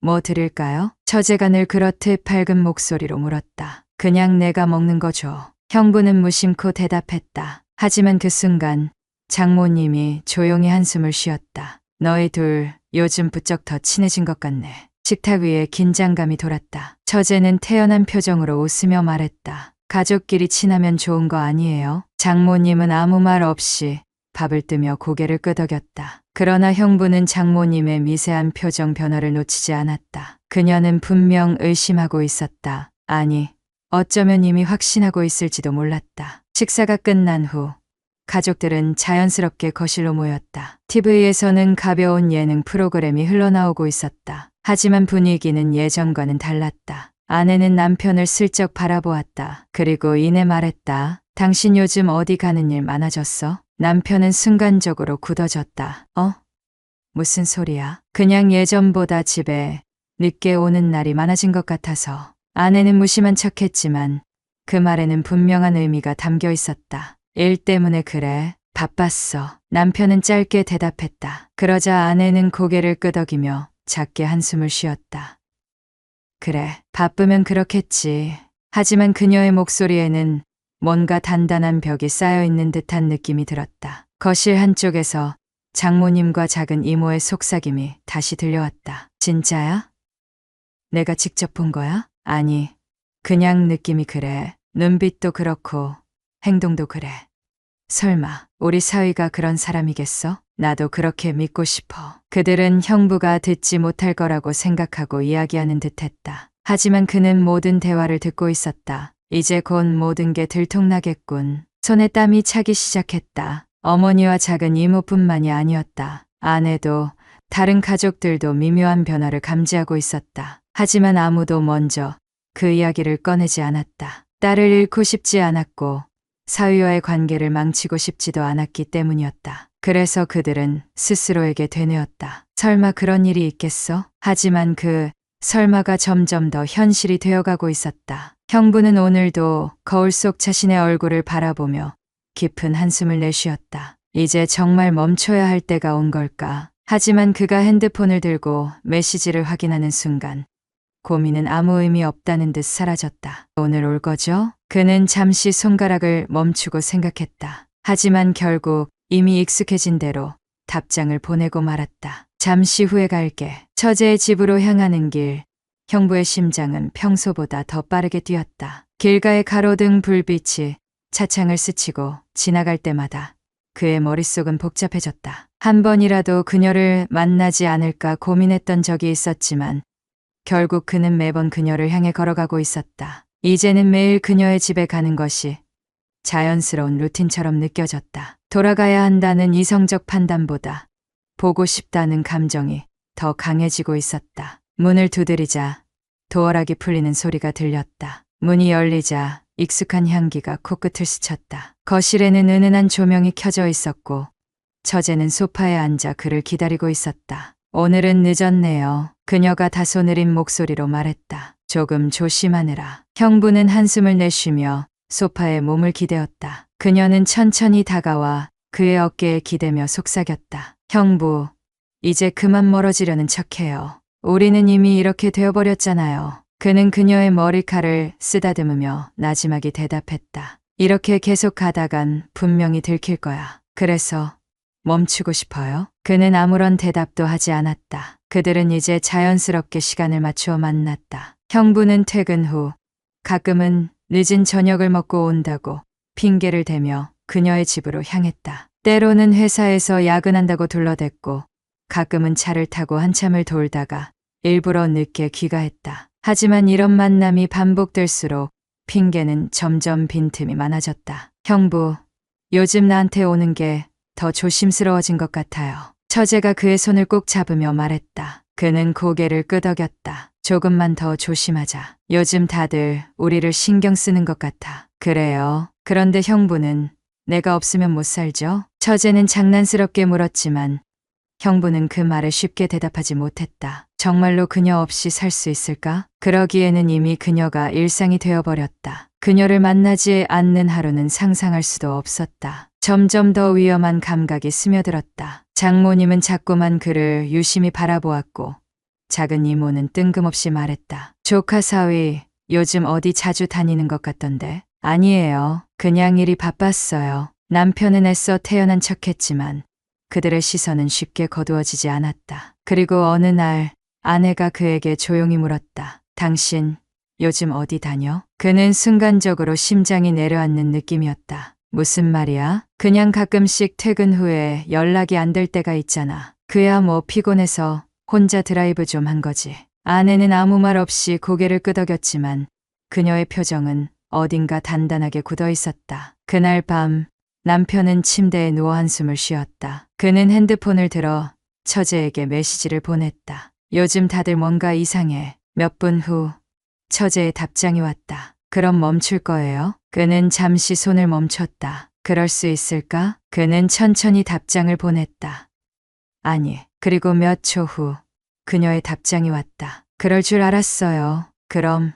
뭐 드릴까요? 처제가 늘 그렇듯 밝은 목소리로 물었다. 그냥 내가 먹는 거 줘. 형부는 무심코 대답했다. 하지만 그 순간 장모님이 조용히 한숨을 쉬었다. 너희 둘 요즘 부쩍 더 친해진 것 같네. 식탁 위에 긴장감이 돌았다. 처제는 태연한 표정으로 웃으며 말했다. 가족끼리 친하면 좋은 거 아니에요? 장모님은 아무 말 없이 밥을 뜨며 고개를 끄덕였다. 그러나 형부는 장모님의 미세한 표정 변화를 놓치지 않았다. 그녀는 분명 의심하고 있었다. 아니, 어쩌면 이미 확신하고 있을지도 몰랐다. 식사가 끝난 후 가족들은 자연스럽게 거실로 모였다. TV에서는 가벼운 예능 프로그램이 흘러나오고 있었다. 하지만 분위기는 예전과는 달랐다. 아내는 남편을 슬쩍 바라보았다. 그리고 이내 말했다. 당신 요즘 어디 가는 일 많아졌어? 남편은 순간적으로 굳어졌다. 무슨 소리야? 그냥 예전보다 집에 늦게 오는 날이 많아진 것 같아서. 아내는 무심한 척했지만 그 말에는 분명한 의미가 담겨 있었다. 일 때문에 그래. 바빴어. 남편은 짧게 대답했다. 그러자 아내는 고개를 끄덕이며 작게 한숨을 쉬었다. 그래, 바쁘면 그렇겠지. 하지만 그녀의 목소리에는 뭔가 단단한 벽이 쌓여 있는 듯한 느낌이 들었다. 거실 한쪽에서 장모님과 작은 이모의 속삭임이 다시 들려왔다. 진짜야? 내가 직접 본 거야? 아니, 그냥 느낌이 그래. 눈빛도 그렇고 행동도 그래. 설마 우리 사위가 그런 사람이겠어? 나도 그렇게 믿고 싶어. 그들은 형부가 듣지 못할 거라고 생각하고 이야기하는 듯했다. 하지만 그는 모든 대화를 듣고 있었다. 이제 곧 모든 게 들통나겠군. 손에 땀이 차기 시작했다. 어머니와 작은 이모뿐만이 아니었다. 아내도 다른 가족들도 미묘한 변화를 감지하고 있었다. 하지만 아무도 먼저 그 이야기를 꺼내지 않았다. 딸을 잃고 싶지 않았고 사위와의 관계를 망치고 싶지도 않았기 때문이었다. 그래서 그들은 스스로에게 되뇌었다. 설마 그런 일이 있겠어? 하지만 그 설마가 점점 더 현실이 되어가고 있었다. 형부는 오늘도 거울 속 자신의 얼굴을 바라보며 깊은 한숨을 내쉬었다. 이제 정말 멈춰야 할 때가 온 걸까? 하지만 그가 핸드폰을 들고 메시지를 확인하는 순간 고민은 아무 의미 없다는 듯 사라졌다. 오늘 올 거죠? 그는 잠시 손가락을 멈추고 생각했다. 하지만 결국 이미 익숙해진 대로 답장을 보내고 말았다. 잠시 후에 갈게. 처제의 집으로 향하는 길. 형부의 심장은 평소보다 더 빠르게 뛰었다. 길가의 가로등 불빛이 차창을 스치고 지나갈 때마다 그의 머릿속은 복잡해졌다. 한 번이라도 그녀를 만나지 않을까 고민했던 적이 있었지만 결국 그는 매번 그녀를 향해 걸어가고 있었다. 이제는 매일 그녀의 집에 가는 것이 자연스러운 루틴처럼 느껴졌다. 돌아가야 한다는 이성적 판단보다 보고 싶다는 감정이 더 강해지고 있었다. 문을 두드리자 도어락이 풀리는 소리가 들렸다. 문이 열리자 익숙한 향기가 코끝을 스쳤다. 거실에는 은은한 조명이 켜져 있었고 처제는 소파에 앉아 그를 기다리고 있었다. 오늘은 늦었네요. 그녀가 다소 느린 목소리로 말했다. 조금 조심하느라. 형부는 한숨을 내쉬며 소파에 몸을 기대었다. 그녀는 천천히 다가와 그의 어깨에 기대며 속삭였다. 형부, 이제 그만 멀어지려는 척해요. 우리는 이미 이렇게 되어버렸잖아요. 그는 그녀의 머리칼을 쓰다듬으며 나지막이 대답했다. 이렇게 계속 가다간 분명히 들킬 거야. 그래서 멈추고 싶어요? 그는 아무런 대답도 하지 않았다. 그들은 이제 자연스럽게 시간을 맞추어 만났다. 형부는 퇴근 후 가끔은 늦은 저녁을 먹고 온다고 핑계를 대며 그녀의 집으로 향했다. 때로는 회사에서 야근한다고 둘러댔고 가끔은 차를 타고 한참을 돌다가 일부러 늦게 귀가했다. 하지만 이런 만남이 반복될수록 핑계는 점점 빈틈이 많아졌다. 형부, 요즘 나한테 오는 게 더 조심스러워진 것 같아요. 처제가 그의 손을 꼭 잡으며 말했다. 그는 고개를 끄덕였다. 조금만 더 조심하자. 요즘 다들 우리를 신경 쓰는 것 같아. 그래요. 그런데 형부는 내가 없으면 못 살죠? 처제는 장난스럽게 물었지만 형부는 그 말에 쉽게 대답하지 못했다. 정말로 그녀 없이 살 수 있을까? 그러기에는 이미 그녀가 일상이 되어버렸다. 그녀를 만나지 않는 하루는 상상할 수도 없었다. 점점 더 위험한 감각이 스며들었다. 장모님은 자꾸만 그를 유심히 바라보았고 작은 이모는 뜬금없이 말했다. 조카 사위, 요즘 어디 자주 다니는 것 같던데? 아니에요. 그냥 일이 바빴어요. 남편은 애써 태어난 척했지만 그들의 시선은 쉽게 거두어지지 않았다. 그리고 어느 날 아내가 그에게 조용히 물었다. 당신 요즘 어디 다녀? 그는 순간적으로 심장이 내려앉는 느낌이었다. 무슨 말이야? 그냥 가끔씩 퇴근 후에 연락이 안 될 때가 있잖아. 그야 뭐 피곤해서 혼자 드라이브 좀 한 거지. 아내는 아무 말 없이 고개를 끄덕였지만 그녀의 표정은 어딘가 단단하게 굳어 있었다. 그날 밤 남편은 침대에 누워 한숨을 쉬었다. 그는 핸드폰을 들어 처제에게 메시지를 보냈다. 요즘 다들 뭔가 이상해. 몇 분 후 처제의 답장이 왔다. 그럼 멈출 거예요? 그는 잠시 손을 멈췄다. 그럴 수 있을까? 그는 천천히 답장을 보냈다. 아니, 그리고 몇 초 후 그녀의 답장이 왔다. 그럴 줄 알았어요. 그럼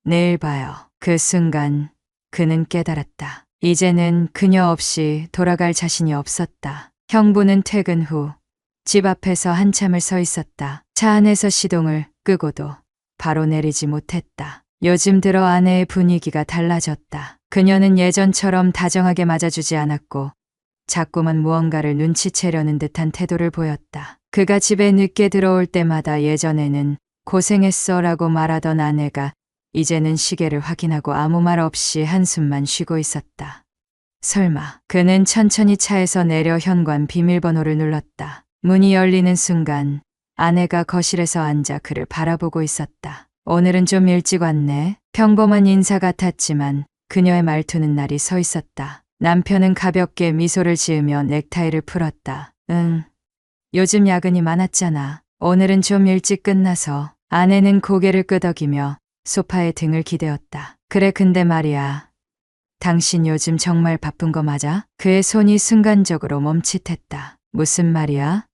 내일 봐요. 그 순간 그는 깨달았다. 이제는 그녀 없이 돌아갈 자신이 없었다. 형부는 퇴근 후 집 앞에서 한참을 서 있었다. 차 안에서 시동을 끄고도 바로 내리지 못했다. 요즘 들어 아내의 분위기가 달라졌다. 그녀는 예전처럼 다정하게 맞아주지 않았고 자꾸만 무언가를 눈치채려는 듯한 태도를 보였다. 그가 집에 늦게 들어올 때마다 예전에는 고생했어 라고 말하던 아내가 이제는 시계를 확인하고 아무 말 없이 한숨만 쉬고 있었다. 설마. 그는 천천히 차에서 내려 현관 비밀번호를 눌렀다. 문이 열리는 순간 아내가 거실에서 앉아 그를 바라보고 있었다. 오늘은 좀 일찍 왔네. 평범한 인사 같았지만 그녀의 말투는 날이 서 있었다. 남편은 가볍게 미소를 지으며 넥타이를 풀었다. 응. 요즘 야근이 많았잖아. 오늘은 좀 일찍 끝나서. 아내는 고개를 끄덕이며 소파에 등을 기대었다. 그래, 근데 말이야. 당신 요즘 정말 바쁜 거 맞아? 그의 손이 순간적으로 멈칫했다. 무슨 말이야?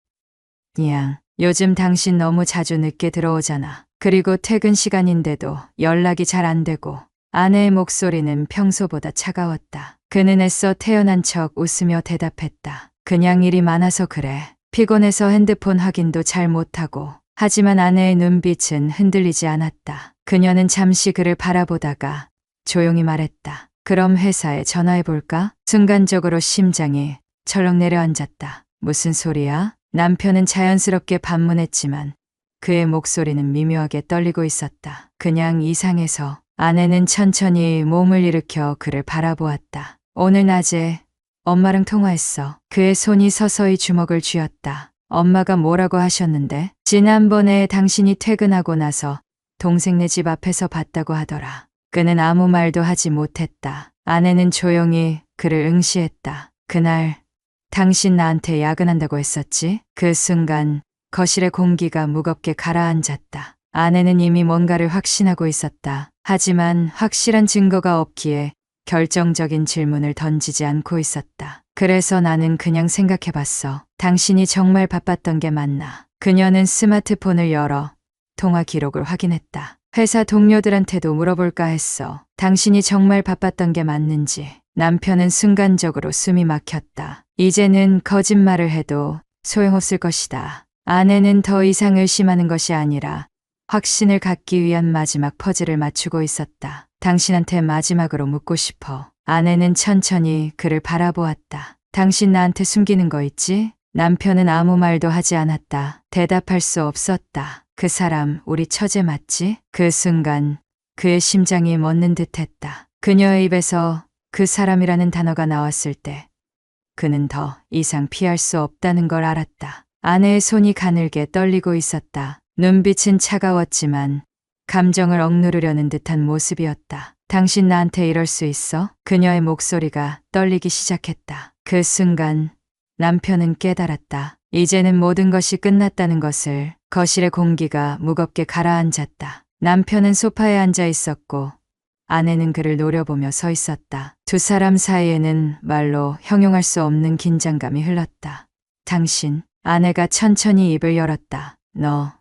그냥 요즘 당신 너무 자주 늦게 들어오잖아. 그리고 퇴근 시간인데도 연락이 잘 안 되고. 아내의 목소리는 평소보다 차가웠다. 그는 애써 태어난 척 웃으며 대답했다. 그냥 일이 많아서 그래. 피곤해서 핸드폰 확인도 잘 못하고. 하지만 아내의 눈빛은 흔들리지 않았다. 그녀는 잠시 그를 바라보다가 조용히 말했다. 그럼 회사에 전화해볼까? 순간적으로 심장이 철렁 내려앉았다. 무슨 소리야? 남편은 자연스럽게 반문했지만 그의 목소리는 미묘하게 떨리고 있었다. 그냥 이상해서. 아내는 천천히 몸을 일으켜 그를 바라보았다. 오늘 낮에 엄마랑 통화했어. 그의 손이 서서히 주먹을 쥐었다. 엄마가 뭐라고 하셨는데? 지난번에 당신이 퇴근하고 나서 동생네 집 앞에서 봤다고 하더라. 그는 아무 말도 하지 못했다. 아내는 조용히 그를 응시했다. 그날 당신 나한테 야근한다고 했었지? 그 순간 거실의 공기가 무겁게 가라앉았다. 아내는 이미 뭔가를 확신하고 있었다. 하지만 확실한 증거가 없기에 결정적인 질문을 던지지 않고 있었다. 그래서 나는 그냥 생각해봤어. 당신이 정말 바빴던 게 맞나? 그녀는 스마트폰을 열어 통화 기록을 확인했다. 회사 동료들한테도 물어볼까 했어. 당신이 정말 바빴던 게 맞는지. 남편은 순간적으로 숨이 막혔다. 이제는 거짓말을 해도 소용없을 것이다. 아내는 더 이상 의심하는 것이 아니라 확신을 갖기 위한 마지막 퍼즐을 맞추고 있었다. 당신한테 마지막으로 묻고 싶어. 아내는 천천히 그를 바라보았다. 당신 나한테 숨기는 거 있지? 남편은 아무 말도 하지 않았다. 대답할 수 없었다. 그 사람 우리 처제 맞지? 그 순간 그의 심장이 멎는 듯했다. 그녀의 입에서 그 사람이라는 단어가 나왔을 때 그는 더 이상 피할 수 없다는 걸 알았다. 아내의 손이 가늘게 떨리고 있었다. 눈빛은 차가웠지만 감정을 억누르려는 듯한 모습이었다. 당신 나한테 이럴 수 있어? 그녀의 목소리가 떨리기 시작했다. 그 순간 남편은 깨달았다. 이제는 모든 것이 끝났다는 것을. 거실의 공기가 무겁게 가라앉았다. 남편은 소파에 앉아 있었고 아내는 그를 노려보며 서 있었다. 두 사람 사이에는 말로 형용할 수 없는 긴장감이 흘렀다. 당신, 아내가 천천히 입을 열었다. 너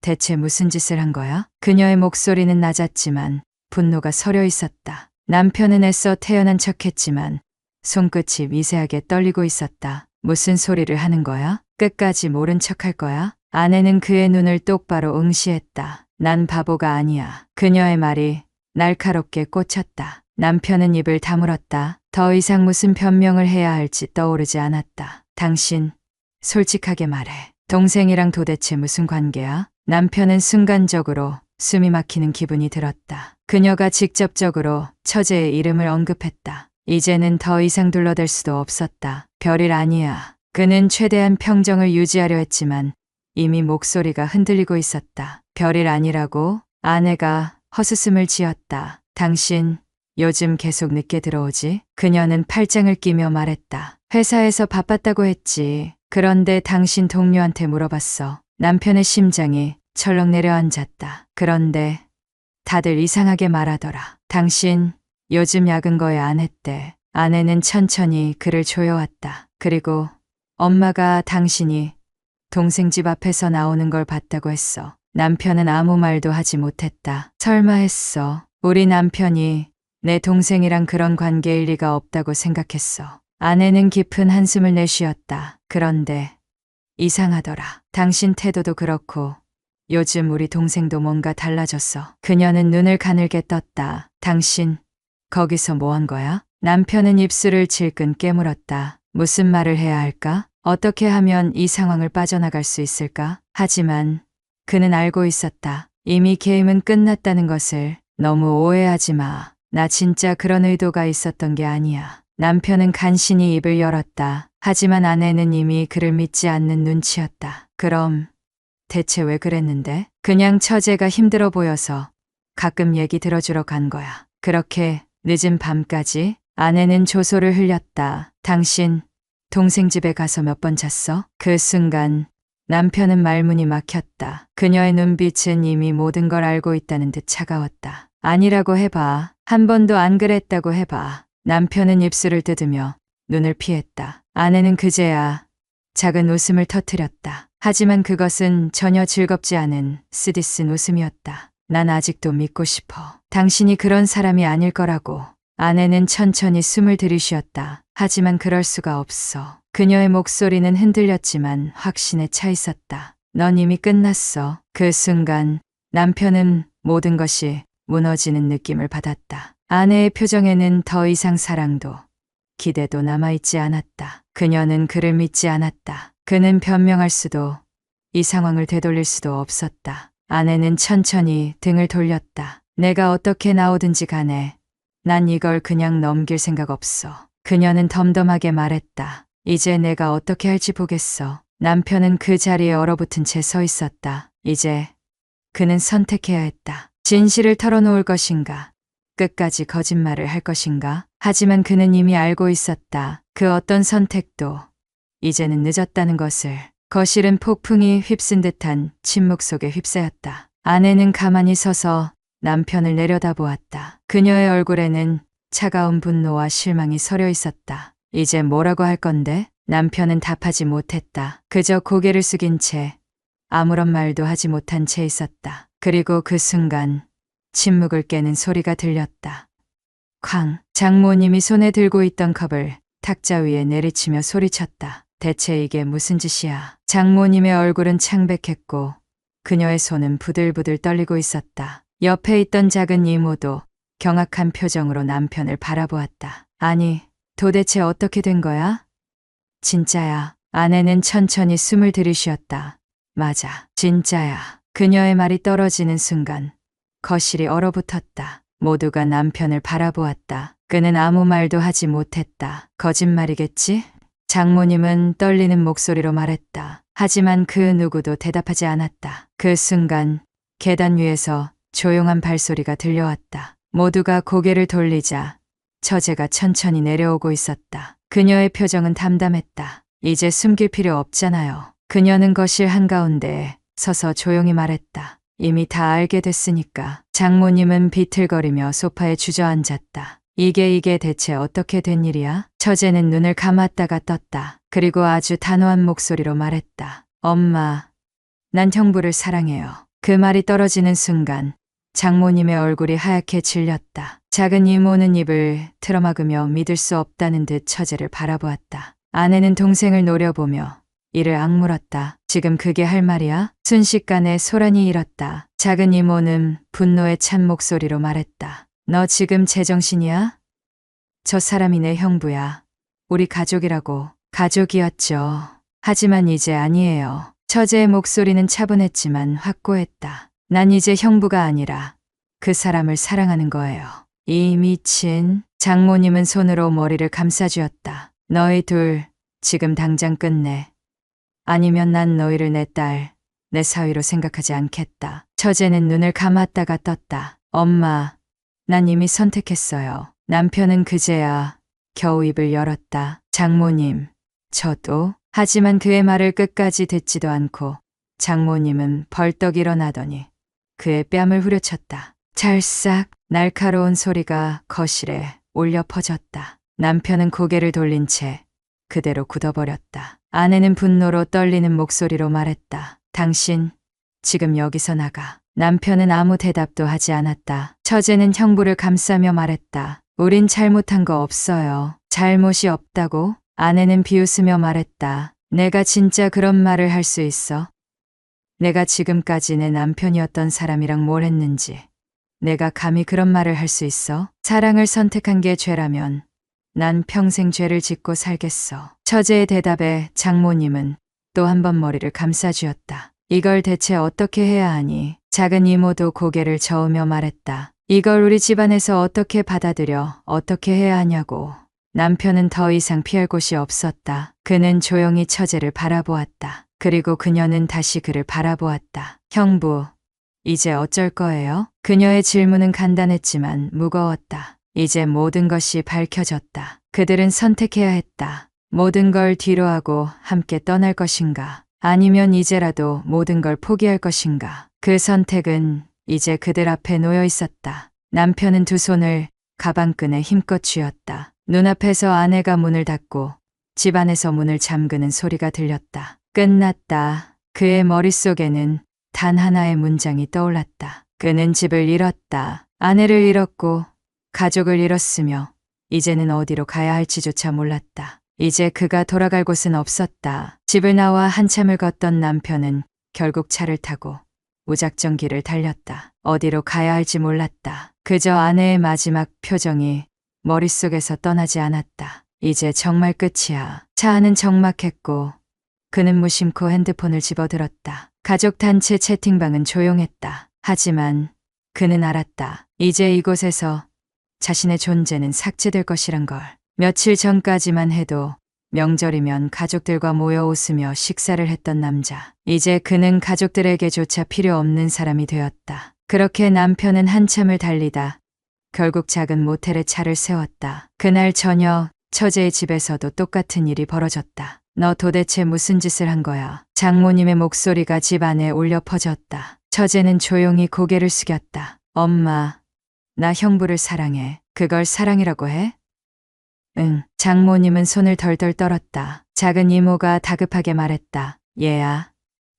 대체 무슨 짓을 한 거야? 그녀의 목소리는 낮았지만 분노가 서려 있었다. 남편은 애써 태연한 척했지만 손끝이 미세하게 떨리고 있었다. 무슨 소리를 하는 거야? 끝까지 모른 척할 거야? 아내는 그의 눈을 똑바로 응시했다. 난 바보가 아니야. 그녀의 말이 날카롭게 꽂혔다. 남편은 입을 다물었다. 더 이상 무슨 변명을 해야 할지 떠오르지 않았다. 당신, 솔직하게 말해. 동생이랑 도대체 무슨 관계야? 남편은 순간적으로 숨이 막히는 기분이 들었다. 그녀가 직접적으로 처제의 이름을 언급했다. 이제는 더 이상 둘러댈 수도 없었다. 별일 아니야. 그는 최대한 평정을 유지하려 했지만 이미 목소리가 흔들리고 있었다. 별일 아니라고? 아내가 헛웃음을 지었다. 당신, 요즘 계속 늦게 들어오지? 그녀는 팔짱을 끼며 말했다. 회사에서 바빴다고 했지. 그런데 당신 동료한테 물어봤어. 남편의 심장이 철렁 내려앉았다. 그런데 다들 이상하게 말하더라. 당신, 요즘 야근 거의 안 했대. 아내는 천천히 그를 조여왔다. 그리고 엄마가 당신이 동생 집 앞에서 나오는 걸 봤다고 했어. 남편은 아무 말도 하지 못했다. 설마 했어. 우리 남편이 내 동생이랑 그런 관계일 리가 없다고 생각했어. 아내는 깊은 한숨을 내쉬었다. 그런데 이상하더라. 당신 태도도 그렇고 요즘 우리 동생도 뭔가 달라졌어. 그녀는 눈을 가늘게 떴다. 당신, 거기서 뭐 한 거야? 남편은 입술을 질끈 깨물었다. 무슨 말을 해야 할까? 어떻게 하면 이 상황을 빠져나갈 수 있을까? 하지만 그는 알고 있었다. 이미 게임은 끝났다는 것을. 너무 오해하지 마. 나 진짜 그런 의도가 있었던 게 아니야. 남편은 간신히 입을 열었다. 하지만 아내는 이미 그를 믿지 않는 눈치였다. 그럼 대체 왜 그랬는데? 그냥 처제가 힘들어 보여서 가끔 얘기 들어주러 간 거야. 그렇게 늦은 밤까지? 아내는 조소를 흘렸다. 당신 동생 집에 가서 몇 번 잤어? 그 순간 남편은 말문이 막혔다. 그녀의 눈빛은 이미 모든 걸 알고 있다는 듯 차가웠다. 아니라고 해봐. 한 번도 안 그랬다고 해봐. 남편은 입술을 뜯으며 눈을 피했다. 아내는 그제야 작은 웃음을 터뜨렸다. 하지만 그것은 전혀 즐겁지 않은 쓰디쓴 웃음이었다. 난 아직도 믿고 싶어. 당신이 그런 사람이 아닐 거라고. 아내는 천천히 숨을 들이쉬었다. 하지만 그럴 수가 없어. 그녀의 목소리는 흔들렸지만 확신에 차 있었다. 넌 이미 끝났어. 그 순간 남편은 모든 것이 무너지는 느낌을 받았다. 아내의 표정에는 더 이상 사랑도 기대도 남아있지 않았다. 그녀는 그를 믿지 않았다. 그는 변명할 수도 이 상황을 되돌릴 수도 없었다. 아내는 천천히 등을 돌렸다. 내가 어떻게 나오든지 간에 난 이걸 그냥 넘길 생각 없어. 그녀는 덤덤하게 말했다. 이제 내가 어떻게 할지 보겠어. 남편은 그 자리에 얼어붙은 채 서 있었다. 이제 그는 선택해야 했다. 진실을 털어놓을 것인가? 끝까지 거짓말을 할 것인가? 하지만 그는 이미 알고 있었다. 그 어떤 선택도 이제는 늦었다는 것을. 거실은 폭풍이 휩쓴 듯한 침묵 속에 휩싸였다. 아내는 가만히 서서 남편을 내려다보았다. 그녀의 얼굴에는 차가운 분노와 실망이 서려 있었다. 이제 뭐라고 할 건데? 남편은 답하지 못했다. 그저 고개를 숙인 채 아무런 말도 하지 못한 채 있었다. 그리고 그 순간 침묵을 깨는 소리가 들렸다. 쾅! 장모님이 손에 들고 있던 컵을 탁자 위에 내리치며 소리쳤다. 대체 이게 무슨 짓이야? 장모님의 얼굴은 창백했고 그녀의 손은 부들부들 떨리고 있었다. 옆에 있던 작은 이모도 경악한 표정으로 남편을 바라보았다. 아니, 도대체 어떻게 된 거야? 진짜야. 아내는 천천히 숨을 들이쉬었다. 맞아, 진짜야. 그녀의 말이 떨어지는 순간 거실이 얼어붙었다. 모두가 남편을 바라보았다. 그는 아무 말도 하지 못했다. 거짓말이겠지? 장모님은 떨리는 목소리로 말했다. 하지만 그 누구도 대답하지 않았다. 그 순간 계단 위에서 조용한 발소리가 들려왔다. 모두가 고개를 돌리자 처제가 천천히 내려오고 있었다. 그녀의 표정은 담담했다. 이제 숨길 필요 없잖아요. 그녀는 거실 한가운데 서서 조용히 말했다. 이미 다 알게 됐으니까. 장모님은 비틀거리며 소파에 주저앉았다. 이게 대체 어떻게 된 일이야? 처제는 눈을 감았다가 떴다. 그리고 아주 단호한 목소리로 말했다. 엄마, 난 형부를 사랑해요. 그 말이 떨어지는 순간 장모님의 얼굴이 하얗게 질렸다. 작은 이모는 입을 틀어막으며 믿을 수 없다는 듯 처제를 바라보았다. 아내는 동생을 노려보며 이를 악물었다. 지금 그게 할 말이야? 순식간에 소란이 일었다. 작은 이모는 분노에 찬 목소리로 말했다. 너 지금 제정신이야? 저 사람이 내 형부야. 우리 가족이라고. 가족이었죠. 하지만 이제 아니에요. 처제의 목소리는 차분했지만 확고했다. 난 이제 형부가 아니라 그 사람을 사랑하는 거예요. 이 미친. 장모님은 손으로 머리를 감싸주었다. 너희 둘 지금 당장 끝내. 아니면 난 너희를 내 딸, 내 사위로 생각하지 않겠다. 처제는 눈을 감았다가 떴다. 엄마, 난 이미 선택했어요. 남편은 그제야 겨우 입을 열었다. 장모님, 저도. 하지만 그의 말을 끝까지 듣지도 않고 장모님은 벌떡 일어나더니 그의 뺨을 후려쳤다. 찰싹. 날카로운 소리가 거실에 울려 퍼졌다. 남편은 고개를 돌린 채 그대로 굳어버렸다. 아내는 분노로 떨리는 목소리로 말했다. 당신, 지금 여기서 나가. 남편은 아무 대답도 하지 않았다. 처제는 형부를 감싸며 말했다. 우린 잘못한 거 없어요. 잘못이 없다고? 아내는 비웃으며 말했다. 내가 진짜 그런 말을 할 수 있어? 내가 지금까지 내 남편이었던 사람이랑 뭘 했는지 내가 감히 그런 말을 할 수 있어? 사랑을 선택한 게 죄라면 난 평생 죄를 짓고 살겠어. 처제의 대답에 장모님은 또 한 번 머리를 감싸주었다. 이걸 대체 어떻게 해야 하니? 작은 이모도 고개를 저으며 말했다. 이걸 우리 집안에서 어떻게 받아들여, 어떻게 해야 하냐고. 남편은 더 이상 피할 곳이 없었다. 그는 조용히 처제를 바라보았다. 그리고 그녀는 다시 그를 바라보았다. 형부, 이제 어쩔 거예요? 그녀의 질문은 간단했지만 무거웠다. 이제 모든 것이 밝혀졌다. 그들은 선택해야 했다. 모든 걸 뒤로하고 함께 떠날 것인가? 아니면 이제라도 모든 걸 포기할 것인가? 그 선택은 이제 그들 앞에 놓여 있었다. 남편은 두 손을 가방끈에 힘껏 쥐었다. 눈앞에서 아내가 문을 닫고 집안에서 문을 잠그는 소리가 들렸다. 끝났다. 그의 머릿속에는 단 하나의 문장이 떠올랐다. 그는 집을 잃었다. 아내를 잃었고 가족을 잃었으며 이제는 어디로 가야 할지조차 몰랐다. 이제 그가 돌아갈 곳은 없었다. 집을 나와 한참을 걷던 남편은 결국 차를 타고 무작정 길을 달렸다. 어디로 가야 할지 몰랐다. 그저 아내의 마지막 표정이 머릿속에서 떠나지 않았다. 이제 정말 끝이야. 차 안은 적막했고 그는 무심코 핸드폰을 집어들었다. 가족 단체 채팅방은 조용했다. 하지만 그는 알았다. 이제 이곳에서 자신의 존재는 삭제될 것이란 걸. 며칠 전까지만 해도 명절이면 가족들과 모여 웃으며 식사를 했던 남자. 이제 그는 가족들에게조차 필요 없는 사람이 되었다. 그렇게 남편은 한참을 달리다 결국 작은 모텔에 차를 세웠다. 그날 저녁 처제의 집에서도 똑같은 일이 벌어졌다. 너 도대체 무슨 짓을 한 거야? 장모님의 목소리가 집 안에 울려 퍼졌다. 처제는 조용히 고개를 숙였다. 엄마, 나 형부를 사랑해. 그걸 사랑이라고 해? 응. 장모님은 손을 덜덜 떨었다. 작은 이모가 다급하게 말했다. 얘야,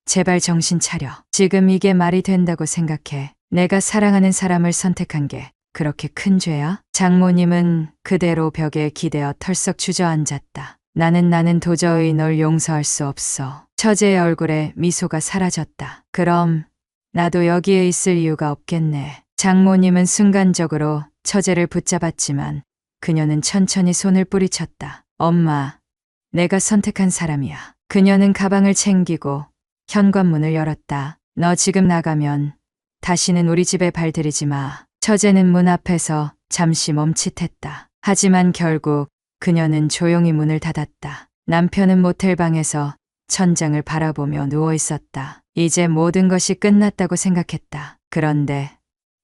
제발 정신 차려. 지금 이게 말이 된다고 생각해. 내가 사랑하는 사람을 선택한 게 그렇게 큰 죄야? 장모님은 그대로 벽에 기대어 털썩 주저앉았다. 나는 도저히 널 용서할 수 없어. 처제의 얼굴에 미소가 사라졌다. 그럼 나도 여기에 있을 이유가 없겠네. 장모님은 순간적으로 처제를 붙잡았지만 그녀는 천천히 손을 뿌리쳤다. 엄마, 내가 선택한 사람이야. 그녀는 가방을 챙기고 현관문을 열었다. 너 지금 나가면 다시는 우리 집에 발들이지 마. 처제는 문 앞에서 잠시 멈칫했다. 하지만 결국 그녀는 조용히 문을 닫았다. 남편은 모텔방에서 천장을 바라보며 누워 있었다. 이제 모든 것이 끝났다고 생각했다. 그런데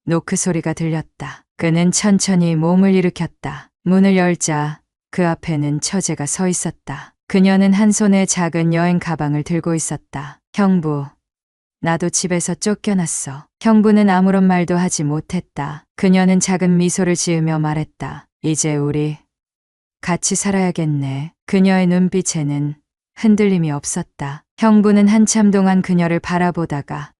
노크 소리가 들렸다. 그는 천천히 몸을 일으켰다. 문을 열자 그 앞에는 처제가 서 있었다. 그녀는 한 손에 작은 여행 가방을 들고 있었다. 형부, 나도 집에서 쫓겨났어. 형부는 아무런 말도 하지 못했다. 그녀는 작은 미소를 지으며 말했다. 이제 우리 같이 살아야겠네. 그녀의 눈빛에는 흔들림이 없었다. 형부는 한참 동안 그녀를 바라보다가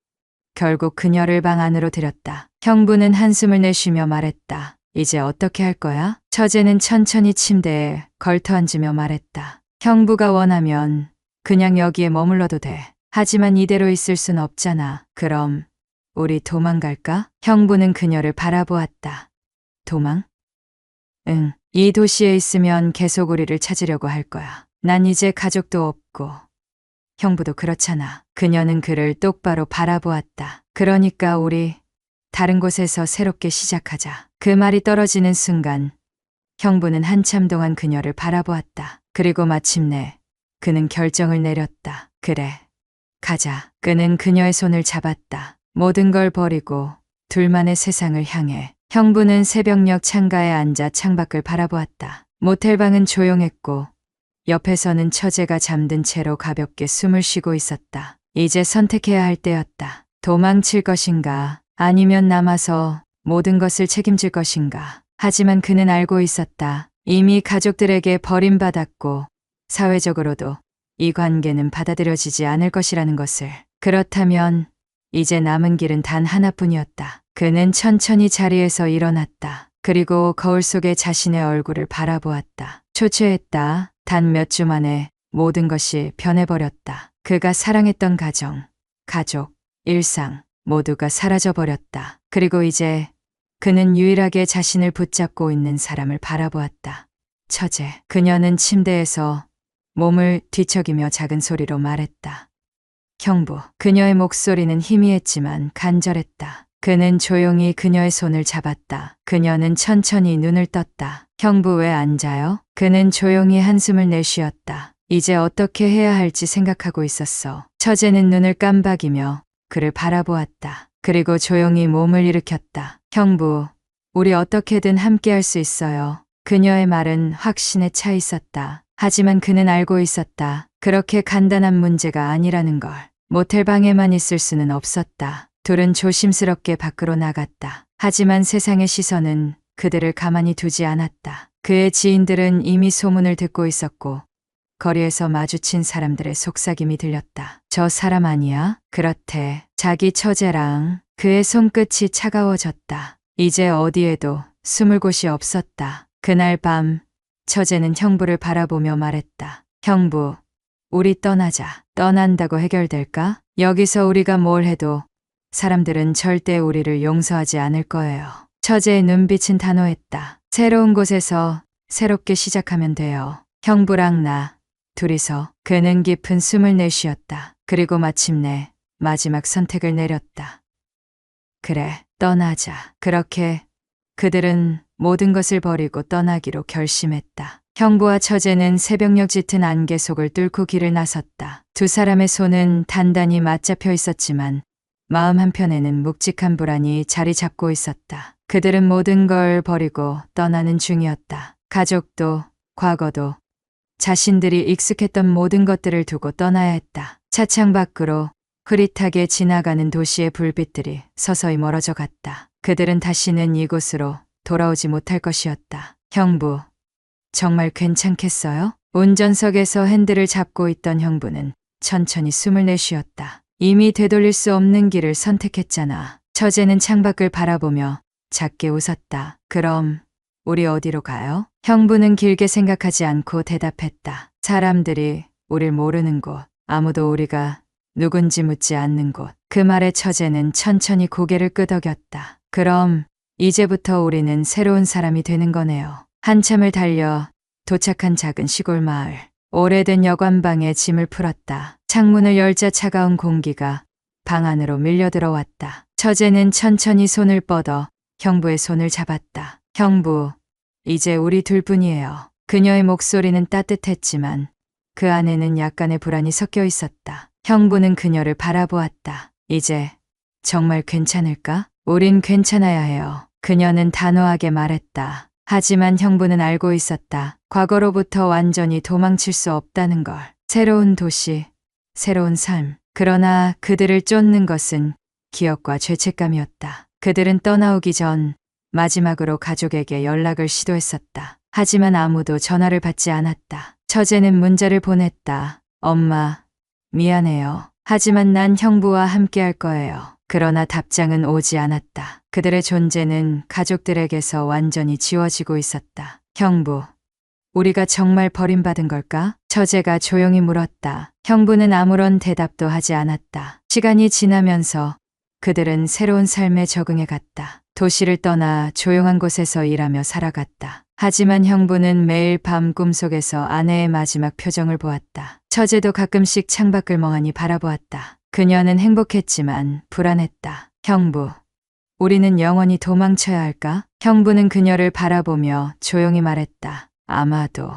결국 그녀를 방 안으로 들였다. 형부는 한숨을 내쉬며 말했다. 이제 어떻게 할 거야? 처제는 천천히 침대에 걸터앉으며 말했다. 형부가 원하면 그냥 여기에 머물러도 돼. 하지만 이대로 있을 순 없잖아. 그럼 우리 도망갈까? 형부는 그녀를 바라보았다. 도망? 응, 이 도시에 있으면 계속 우리를 찾으려고 할 거야. 난 이제 가족도 없고 형부도 그렇잖아. 그녀는 그를 똑바로 바라보았다. 그러니까 우리 다른 곳에서 새롭게 시작하자. 그 말이 떨어지는 순간 형부는 한참 동안 그녀를 바라보았다. 그리고 마침내 그는 결정을 내렸다. 그래, 가자. 그는 그녀의 손을 잡았다. 모든 걸 버리고 둘만의 세상을 향해. 형부는 새벽녘 창가에 앉아 창밖을 바라보았다. 모텔방은 조용했고 옆에서는 처제가 잠든 채로 가볍게 숨을 쉬고 있었다. 이제 선택해야 할 때였다. 도망칠 것인가 아니면 남아서 모든 것을 책임질 것인가. 하지만 그는 알고 있었다. 이미 가족들에게 버림받았고 사회적으로도 이 관계는 받아들여지지 않을 것이라는 것을. 그렇다면 이제 남은 길은 단 하나뿐이었다. 그는 천천히 자리에서 일어났다. 그리고 거울 속에 자신의 얼굴을 바라보았다. 초췌했다. 단 몇 주 만에 모든 것이 변해버렸다. 그가 사랑했던 가정, 가족, 일상 모두가 사라져버렸다. 그리고 이제 그는 유일하게 자신을 붙잡고 있는 사람을 바라보았다. 처제. 그녀는 침대에서 몸을 뒤척이며 작은 소리로 말했다. 형부. 그녀의 목소리는 희미했지만 간절했다. 그는 조용히 그녀의 손을 잡았다. 그녀는 천천히 눈을 떴다. 형부 왜 안 자요? 그는 조용히 한숨을 내쉬었다. 이제 어떻게 해야 할지 생각하고 있었어. 처제는 눈을 깜박이며 그를 바라보았다. 그리고 조용히 몸을 일으켰다. 형부, 우리 어떻게든 함께할 수 있어요. 그녀의 말은 확신에 차 있었다. 하지만 그는 알고 있었다. 그렇게 간단한 문제가 아니라는 걸. 모텔방에만 있을 수는 없었다. 둘은 조심스럽게 밖으로 나갔다. 하지만 세상의 시선은 그들을 가만히 두지 않았다. 그의 지인들은 이미 소문을 듣고 있었고 거리에서 마주친 사람들의 속삭임이 들렸다. 저 사람 아니야? 그렇대. 자기 처제랑. 그의 손끝이 차가워졌다. 이제 어디에도 숨을 곳이 없었다. 그날 밤 처제는 형부를 바라보며 말했다. 형부, 우리 떠나자. 떠난다고 해결될까? 여기서 우리가 뭘 해도 사람들은 절대 우리를 용서하지 않을 거예요. 처제의 눈빛은 단호했다. 새로운 곳에서 새롭게 시작하면 돼요. 형부랑 나 둘이서. 그는 깊은 숨을 내쉬었다. 그리고 마침내 마지막 선택을 내렸다. 그래, 떠나자. 그렇게 그들은 모든 것을 버리고 떠나기로 결심했다. 형부와 처제는 새벽녘 짙은 안개 속을 뚫고 길을 나섰다. 두 사람의 손은 단단히 맞잡혀 있었지만 마음 한편에는 묵직한 불안이 자리 잡고 있었다. 그들은 모든 걸 버리고 떠나는 중이었다. 가족도, 과거도, 자신들이 익숙했던 모든 것들을 두고 떠나야 했다. 차창 밖으로 흐릿하게 지나가는 도시의 불빛들이 서서히 멀어져 갔다. 그들은 다시는 이곳으로 돌아오지 못할 것이었다. 형부, 정말 괜찮겠어요? 운전석에서 핸들을 잡고 있던 형부는 천천히 숨을 내쉬었다. 이미 되돌릴 수 없는 길을 선택했잖아. 처제는 창밖을 바라보며 작게 웃었다. 그럼 우리 어디로 가요? 형부는 길게 생각하지 않고 대답했다. 사람들이 우릴 모르는 곳, 아무도 우리가 누군지 묻지 않는 곳. 그 말에 처제는 천천히 고개를 끄덕였다. 그럼 이제부터 우리는 새로운 사람이 되는 거네요. 한참을 달려 도착한 작은 시골 마을. 오래된 여관방에 짐을 풀었다. 창문을 열자 차가운 공기가 방 안으로 밀려 들어왔다. 처제는 천천히 손을 뻗어 형부의 손을 잡았다. 형부, 이제 우리 둘뿐이에요. 그녀의 목소리는 따뜻했지만 그 안에는 약간의 불안이 섞여 있었다. 형부는 그녀를 바라보았다. 이제 정말 괜찮을까? 우린 괜찮아야 해요. 그녀는 단호하게 말했다. 하지만 형부는 알고 있었다. 과거로부터 완전히 도망칠 수 없다는 걸. 새로운 도시, 새로운 삶. 그러나 그들을 쫓는 것은 기억과 죄책감이었다. 그들은 떠나오기 전 마지막으로 가족에게 연락을 시도했었다. 하지만 아무도 전화를 받지 않았다. 처제는 문자를 보냈다. 엄마, 미안해요. 하지만 난 형부와 함께 할 거예요. 그러나 답장은 오지 않았다. 그들의 존재는 가족들에게서 완전히 지워지고 있었다. 형부, 우리가 정말 버림받은 걸까? 처제가 조용히 물었다. 형부는 아무런 대답도 하지 않았다. 시간이 지나면서 그들은 새로운 삶에 적응해 갔다. 도시를 떠나 조용한 곳에서 일하며 살아갔다. 하지만 형부는 매일 밤 꿈속에서 아내의 마지막 표정을 보았다. 처제도 가끔씩 창밖을 멍하니 바라보았다. 그녀는 행복했지만 불안했다. 형부, 우리는 영원히 도망쳐야 할까? 형부는 그녀를 바라보며 조용히 말했다. 아마도